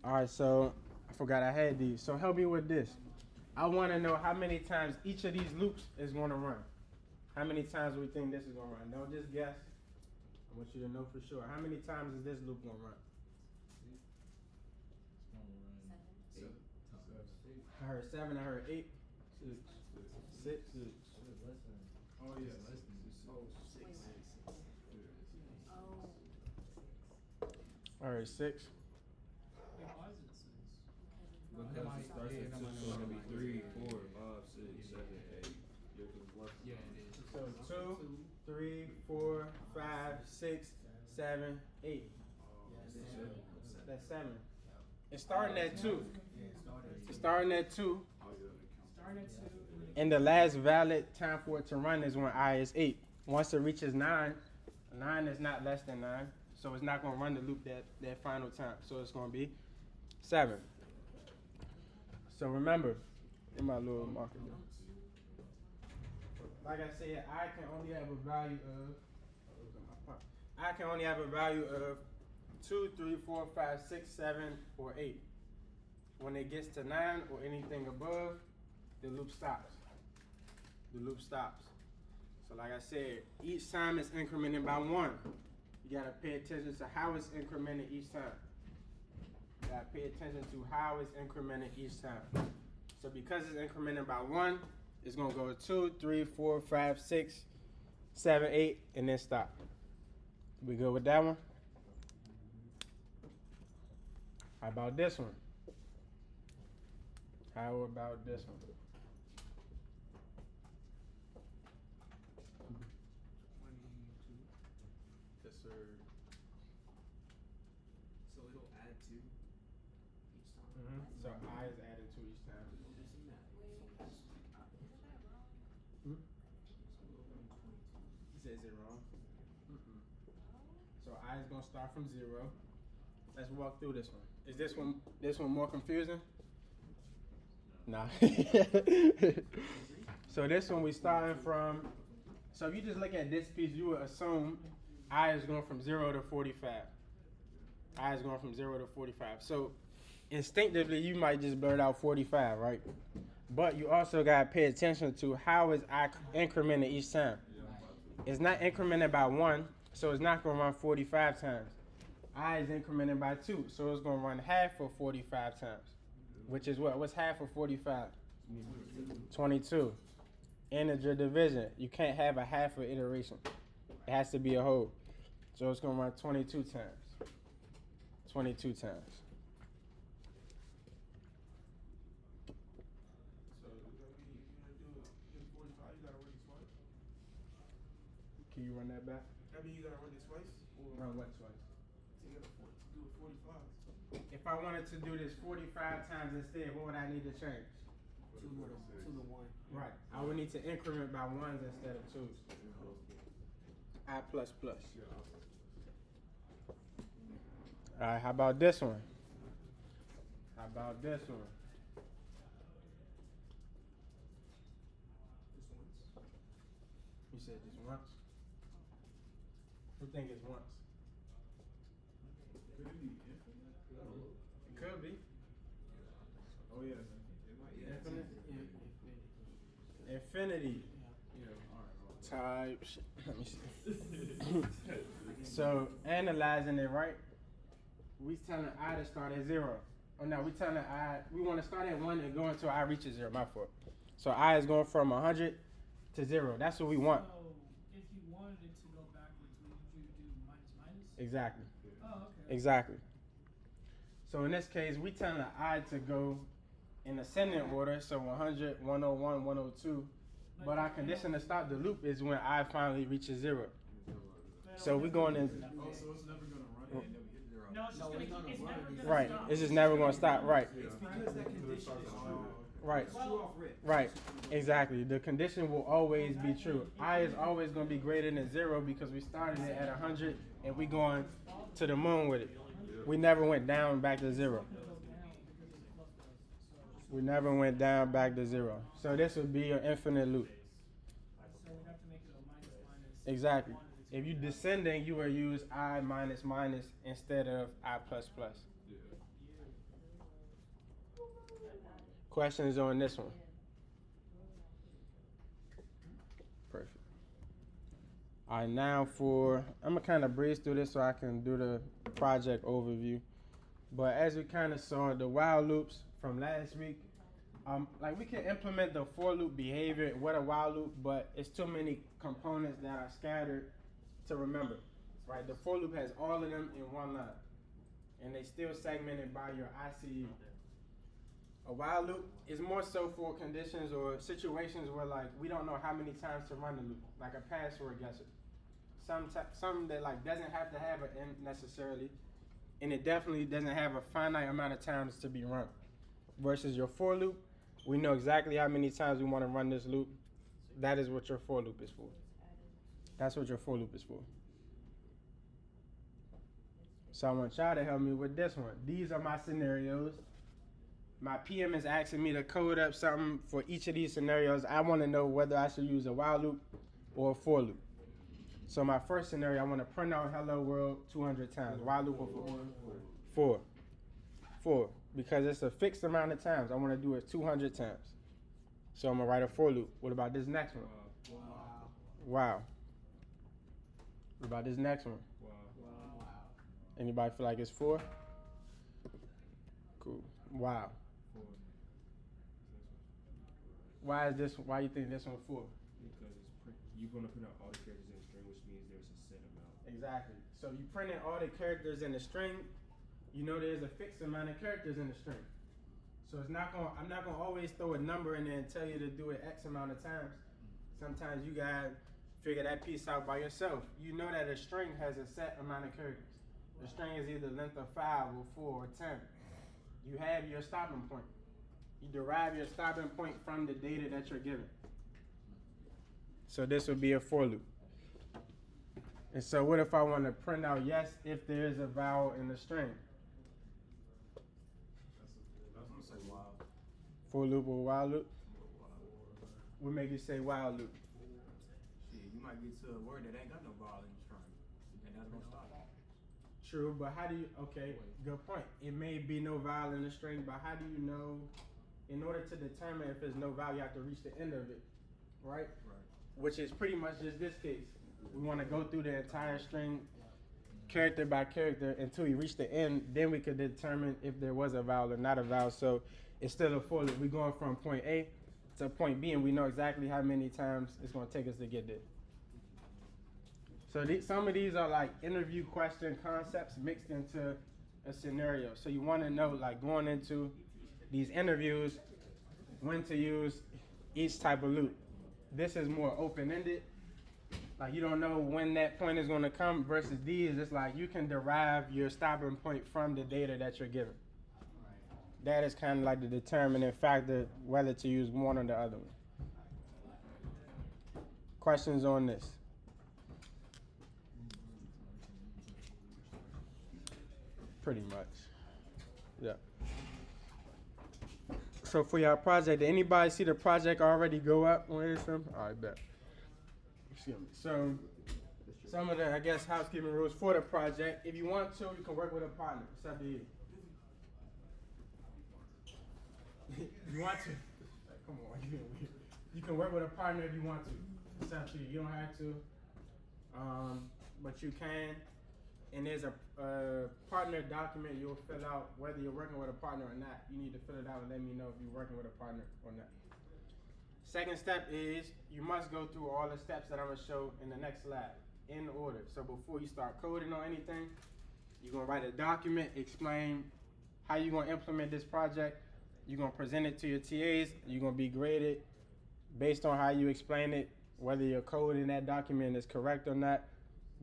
All right, so I forgot I had these. So help me with this. I want to know how many times each of these loops is going to run. How many times we think this is going to run? Don't just guess. I want you to know for sure. How many times is this loop going to run? I heard 7, I heard 8. 6. Oh yeah, less than 6. Alright, 6. Wait, why is it 6? Because it starts at 2, so it's gonna be 3, 4, 5, 6, 7, 8. Yeah, 'cause it's less than Yeah, five. it is. So 2, 3, 4, 5, 6, 7, 8. That's 7. It's starting at 2. Yeah, it started. It's starting at 2. Oh, yeah, that counts. Starting at 2. And the last valid time for it to run is when I is 8. Once it reaches 9, 9 is not less than 9. So it's not going to run the loop that final time. So it's going to be 7. So remember, in my little marker notes. Like I said, I can only have a value of 2, 3, 4, 5, 6, 7, or 8. When it gets to 9 or anything above, the loop stops. The loop stops. So like I said, each time it's incremented by 1. You gotta pay attention to how it's incremented each time. You gotta pay attention to how it's incremented each time. So because it's incremented by 1, it's gonna go 2, 3, 4, 5, 6, 7, 8, and then stop. We good with that one? How about this one? How about this one? 22. Yes, sir. So it'll add 2 each time. So I is added 2 each time. Hmm? He says it wrong. So I is gonna start from 0. Let's walk through this one. Is this one more confusing? Nah. So this one we starting from. So if you just look at this piece, you would assume I is going from 0 to 45. I is going from 0 to 45. So instinctively, you might just blurt out 45, right? But you also got to pay attention to how is I incremented each time. It's not incremented by 1, so it's not going to run 45 times. I is incremented by 2, so it's going to run half of 45 times. Which is what? What's half of 45? 22. Integer division. You can't have a half of iteration. It has to be a whole. So it's going to run 22 times. 22 times. So does that mean if you're gonna do 45, you gotta run it twice? Can you run that back? That mean you gotta run it twice? Or Run what twice? to get a to do it 45? If I wanted to do this 45 times instead, what would I need to change? 2 to 1. Right. I would need to increment by 1s instead of 2s. I plus plus. Alright, how about this one? How about this one? Just once. You said just once? Who think it's once? Could it be infinite? It could be. Oh, yeah, that's infinite. It might, yeah. Infinite? Yeah, Infinity. Yeah, alright. Type shit. Let me see. So analyzing it, right? We telling I to start at 0. Oh no, we telling I we want to start at 1 and go until I reaches 0. My fault. So I is going from 100 to 0. That's what we want. So if you wanted it to go backwards, would you do minus minus? Exactly. Oh, okay. Exactly. So in this case, we telling I to go in ascending order. So 100, 101, 102. But our condition to stop the loop is when I finally reaches 0. So we going in. Oh, so it's never gonna run it and never hit 0. No, it's just gonna it's never gonna Right. stop. It's just never gonna stop. Right. It's because that condition is true. Right. It's true off rip. Right. Exactly. The condition will always be true. I is always going to be greater than 0 because we started it at 100 and we going to the moon with it. We never went down back to 0. We never went down back to 0. So this would be an infinite loop. So we'd have to make it a minus minus. Exactly. If you descending, you will use I minus minus instead of I plus plus. Questions on this one? Perfect. All right, now I'm gonna kind of breeze through this so I can do the project overview. But as we kind of saw the while loops from last week, like we can implement the for loop behavior with a while loop, but it's too many components that are scattered to remember. Right, the for loop has all of them in one line. and they still segmented by your ICE. A while loop is more so for conditions or situations where like we don't know how many times to run the loop, like a password guesser. Something that like doesn't have to have an end necessarily, and it definitely doesn't have a finite amount of times to be run. Versus your for loop, we know exactly how many times we want to run this loop. That is what your for loop is for. That's what your for loop is for. So I want y'all to help me with this one. These are my scenarios. My PM is asking me to code up something for each of these scenarios. I want to know whether I should use a while loop or a for loop. So my first scenario, I want to print out hello world 200 times. While loop or for? Four. Because it's a fixed amount of times. I want to do it 200 times. So I'm going to write a for loop. What about this next one? Wow. What about this next one? Anybody feel like it's 4? Cool. Wow. Why you think this one 4? Because you're gonna put out all the characters in a string, which means there's a set amount. Exactly. So you printed all the characters in the string. You know there's a fixed amount of characters in the string. So I'm not gonna always throw a number in there and tell you to do it X amount of times. Sometimes you gotta figure that piece out by yourself. You know that a string has a set amount of characters. The string is either length of 5 or 4 or 10. You have your stopping point. You derive your stopping point from the data that you're given. So this would be a for loop. And so what if I want to print out yes if there is a vowel in the string? That's gonna say wild. For loop or while loop? What make you say while loop? Shit, you might get to a word that ain't got no vowel in the string, and that's gonna stop. True, but how do you, okay, good point. It may be no vowel in the string, but how do you know, in order to determine if there's no vowel, you have to reach the end of it, right? Right. Which is pretty much just this case. We want to go through the entire string, character by character, until we reach the end. Then we could determine if there was a vowel or not a vowel. So it's still a for loop. We're going from point A to point B, and we know exactly how many times it's going to take us to get there. So some of these are like interview question concepts mixed into a scenario. So you want to know, like going into these interviews, when to use each type of loop. This is more open-ended. Like you don't know when that point is going to come versus these. It's like you can derive your stopping point from the data that you're given. That is kind of like the determining factor whether to use one or the other one. Questions on this? Pretty much. Yeah. So for your project, did anybody see the project already go up on Instagram? All right, bet. Excuse me. So some of the, I guess, housekeeping rules for the project. If you want to, you can work with a partner. It's up to you. You want to? Come on, you can work with a partner if you want to. It's up to you. You don't have to, but you can. And there's a partner document you'll fill out whether you're working with a partner or not. You need to fill it out and let me know if you're working with a partner or not. Second step is you must go through all the steps that I'm going to show in the next slide in order. So before you start coding on anything, you're going to write a document, explain how you're going to implement this project. You're going to present it to your TAs. You're going to be graded based on how you explain it, whether your code in that document is correct or not.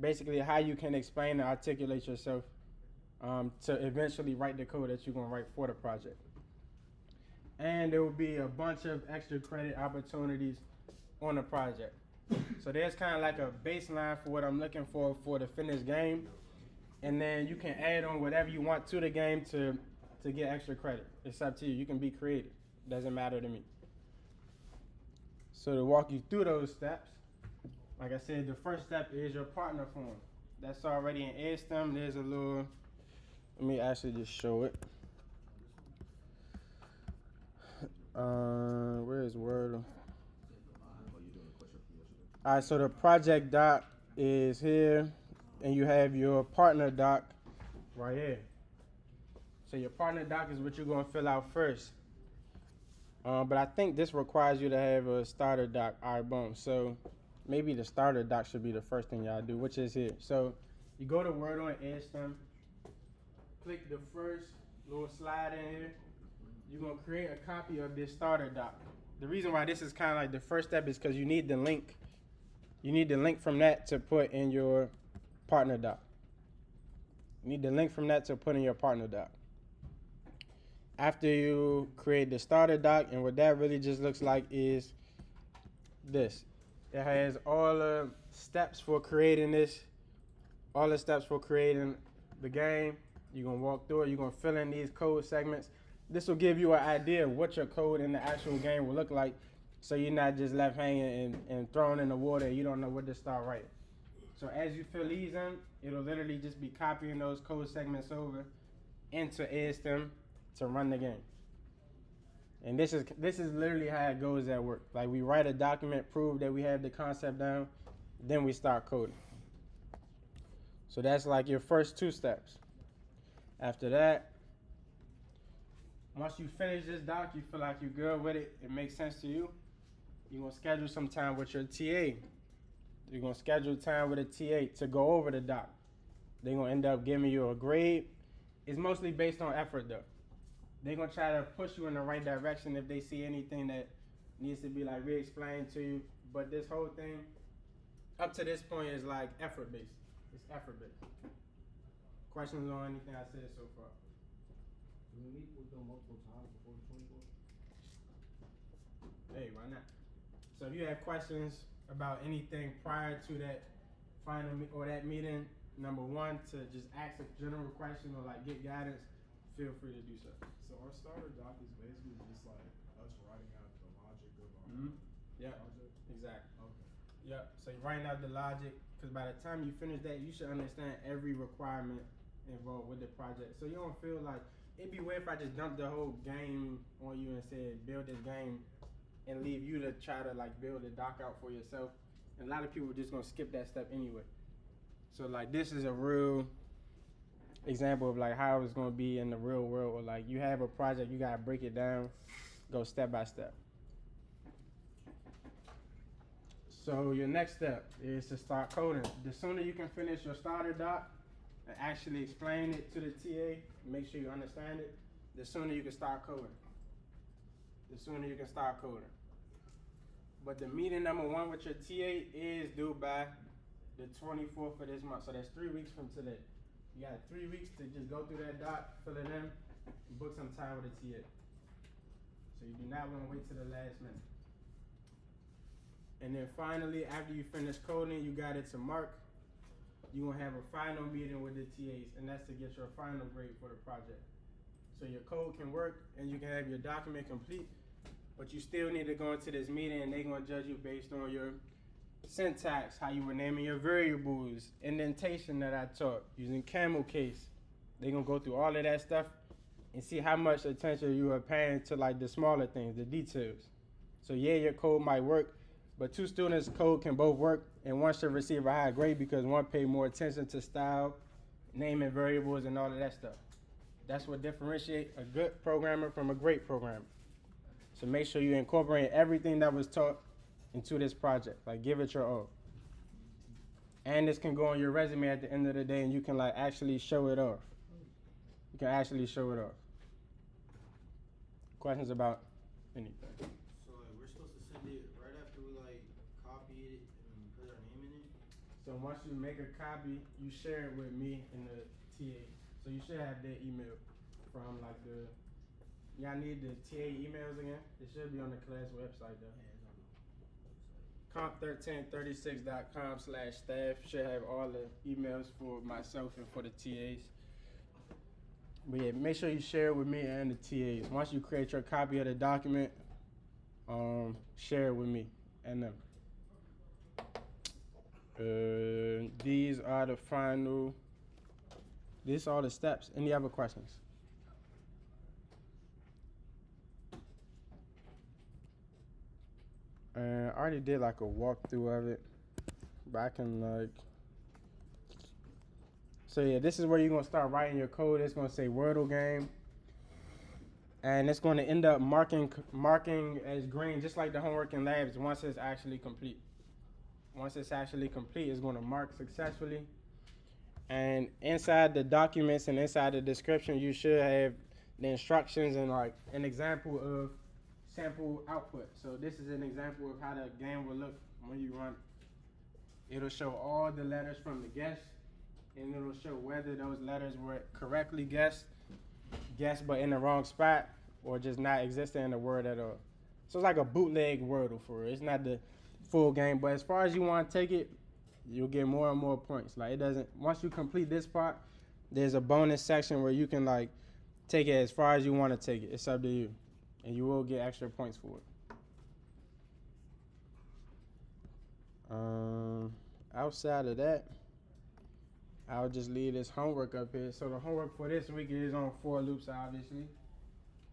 Basically, how you can explain and articulate yourself to eventually write the code that you're going to write for the project. And there will be a bunch of extra credit opportunities on the project. So there's kind of like a baseline for what I'm looking for the finished game. And then you can add on whatever you want to the game to get extra credit. It's up to you. You can be creative. Doesn't matter to me. So to walk you through those steps, like I said, the first step is your partner form. That's already in AirStem. There's a little, let me actually just show it. Where is Word? All right, so the project doc is here, and you have your partner doc right here. So your partner doc is what you're going to fill out first. But I think this requires you to have a starter doc. All right, boom. So maybe the starter doc should be the first thing y'all do, which is here. So you go to Word on AirStem, click the first little slide in here. You're gonna create a copy of this starter doc. The reason why this is kind of like the first step is because you need the link. You need the link from that to put in your partner doc. You need the link from that to put in your partner doc. After you create the starter doc, and what that really just looks like is this. It has all the steps for creating this, all the steps for creating the game. You're gonna walk through it, you're gonna fill in these code segments. This will give you an idea of what your code in the actual game will look like, so you're not just left hanging and thrown in the water and you don't know what to start writing. So as you fill these in, it'll literally just be copying those code segments over into ASTM to run the game. And this is literally how it goes at work. Like, we write a document, prove that we have the concept down, then we start coding. So that's like your first two steps. After that, once you finish this doc, you feel like you're good with it, it makes sense to you, you're gonna schedule some time with your TA. You're gonna schedule time with a TA to go over the doc. They're gonna end up giving you a grade. It's mostly based on effort though. They're gonna try to push you in the right direction if they see anything that needs to be like re-explained to you. But this whole thing, up to this point, is like effort based. It's effort based. Questions on anything I said so far? Do we meet with them multiple times before the 24th? Hey, why not? So if you have questions about anything prior to that final or that meeting, number one, to just ask a general question or like get guidance, feel free to do so. So our starter doc is basically just like us writing out the logic of our Yeah, project. exactly. Okay. Yep. So you're writing out the logic, because by the time you finish that, you should understand every requirement involved with the project. So you don't feel like, it'd be weird if I just dumped the whole game on you and said, build this game, and leave you to try to like build a doc out for yourself. And a lot of people are just gonna skip that step anyway. So like, this is a real example of like how it's gonna be in the real world. Or like, you have a project, you gotta break it down, go step by step. So your next step is to start coding. The sooner you can finish your starter doc and actually explain it to the TA, make sure you understand it, the sooner you can start coding. The sooner you can start coding. But the meeting number one with your TA is due by the 24th of this month. So that's 3 weeks from today. You got 3 weeks to just go through that doc, fill it in, and book some time with a TA. So you do not want to wait till the last minute. And then finally, after you finish coding, you got it to mark, you're gonna have a final meeting with the TAs, and that's to get your final grade for the project. So your code can work and you can have your document complete, but you still need to go into this meeting and they're gonna judge you based on your syntax, how you were naming your variables, indentation that I taught, using camel case. They're gonna go through all of that stuff and see how much attention you are paying to like the smaller things, the details. So yeah, your code might work, but two students' code can both work, and one should receive a higher grade because one paid more attention to style, naming variables, and all of that stuff. That's what differentiates a good programmer from a great programmer. So make sure you incorporate everything that was taught into this project. Like, give it your all. And this can go on your resume at the end of the day, and you can like actually show it off. You can actually show it off. Questions about anything? So like we're supposed to send it right after we like copy it and put our name in it? So once you make a copy, you share it with me and the TA. So you should have their email from like the, y'all need the TA emails again? It should be on the class website though. comp1336.com/staff should have all the emails for myself and for the TAs. But yeah, make sure you share it with me and the TAs. Once you create your copy of the document, share it with me and them. These are the final, these are the steps. Any other questions? I already did like a walkthrough of it, but I can like, so yeah, this is where you're gonna start writing your code. It's gonna say Wordle game, and it's gonna end up marking as green, just like the homework in labs. Once it's actually complete, it's gonna mark successfully, And inside the documents and inside the description, you should have the instructions and like an example of sample output. So this is an example of how the game will look when you run it. It'll show all the letters from the guess, and it'll show whether those letters were correctly guessed but in the wrong spot, or just not existing in the word at all. So it's like a bootleg Wordle for it. It's not the full game, but as far as you want to take it, you'll get more and more points. Like it doesn't. Once you complete this part, there's a bonus section where you can like take it as far as you want to take it. It's up to you, and you will get extra points for it. Outside of that, I'll just leave this homework up here. So the homework for this week is on for loops, obviously.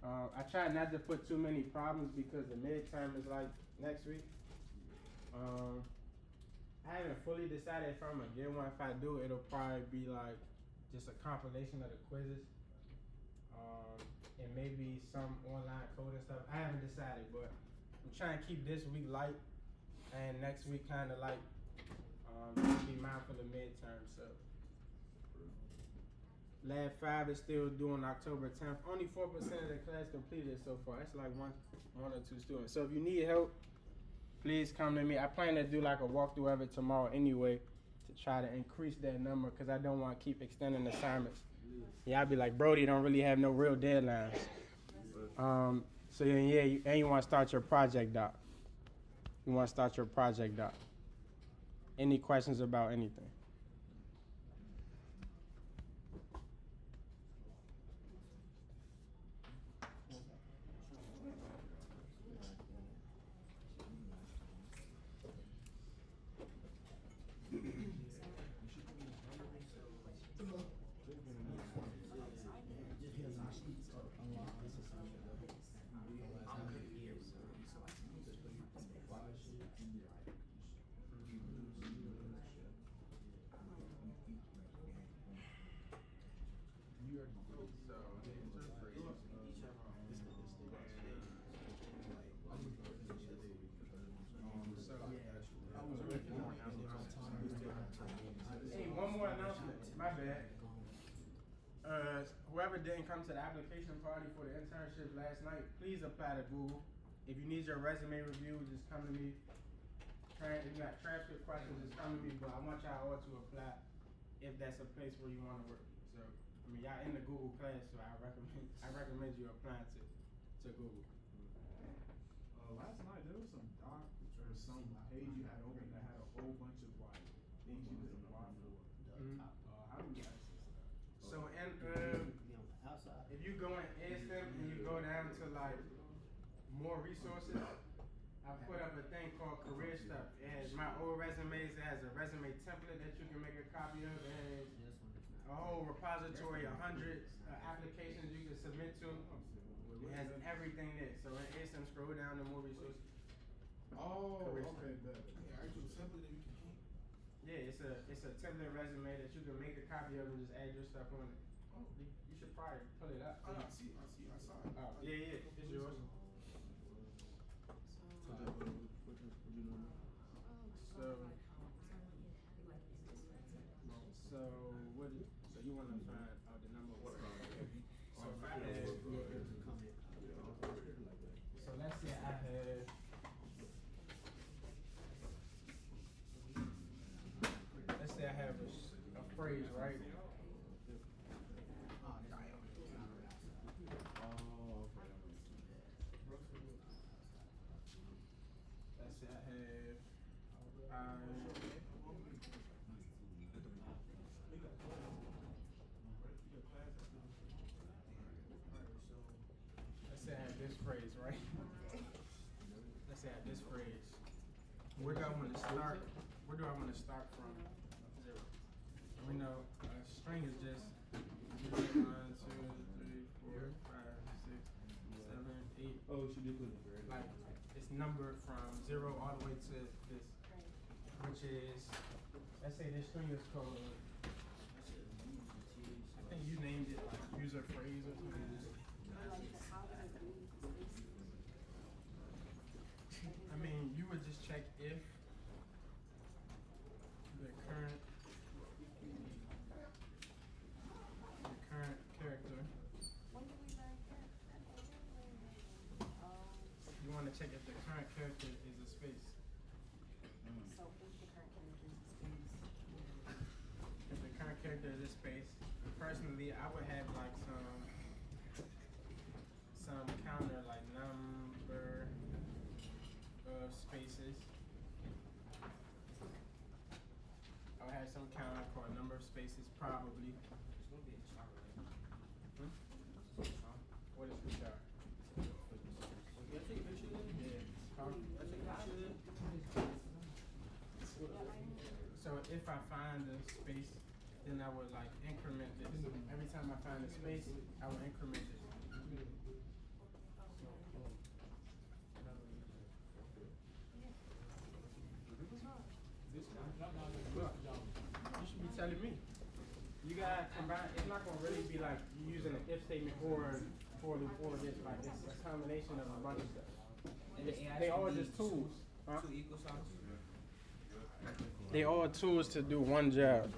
I try not to put too many problems because the midterm is like next week. I haven't fully decided if I'm gonna get one. If I do, it'll probably be like just a compilation of the quizzes, and maybe some online coding stuff. I haven't decided, but I'm trying to keep this week light and next week kind of light. Be mindful of midterm. So Lab 5 is still due on October 10th. Only 4% of the class completed it so far. That's like one or two students. So if you need help, please come to me. I plan to do like a walkthrough of it tomorrow anyway to try to increase that number because I don't want to keep extending assignments. Yeah, I'd be like, Brody don't really have no real deadlines. So yeah, you want to start your project doc. You want to start your project doc. Any questions about anything? Hey, one more announcement. My bad. Whoever didn't come to the application party for the internship last night, please apply to Google. If you need your resume review, just come to me. If you got transcript questions, just come to me. But I want y'all all to apply if that's a place where you want to work. So, I mean, y'all in the Google class, so I recommend you applying to Google. Last night there was some doc or some page you had open that had a whole bunch of like things you could apply for. How do you access that? So, and if you go in ASM and you go down to like more resources, I put up a thing called career stuff. It has my old resumes. It has a resume template that you can make a copy of. It has a whole repository, 100 applications you can submit to. It has everything there. So in ASM, scroll down to more resources. Oh, Career okay, stuff. bet. Actual template that we can keep. Yeah, it's a template resume that you can make a copy of and just add your stuff on it. You should probably pull it up. I see, I saw it. Oh, yeah, it's yours. So you want to find out the number of so if I had, so let's say I had, let's say I have a phrase, right? Let's say I have, let's say I have this phrase, right? Let's say I have this phrase. Where do I want to start? Where do I want to start from? 0. And we know a string is just 0, 1, 2, 3, 4, 5, 6, 7, 8. Oh, she did put it there. Like it's numbered from 0 all the way to this, which is, let's say this string is called, I think you named it like user phrase or something. I mean, you would just check if the current character of this space. Personally, I would have like some counter like number of spaces. I would have some counter for a number of spaces probably. It's gonna be a chart, right? What is the chart? Can I take a picture of it? Yeah. Huh? Can I take a picture of it? So if I find a space, then I would like increment this. Every time I find a space, I would increment it. You should be telling me. You gotta combine. It's not gonna really be like you using an if statement or for loop or this. Like it's a combination of a bunch of stuff. And the AI They all should be just tools. Huh? Two equal signs. They all tools to do one job.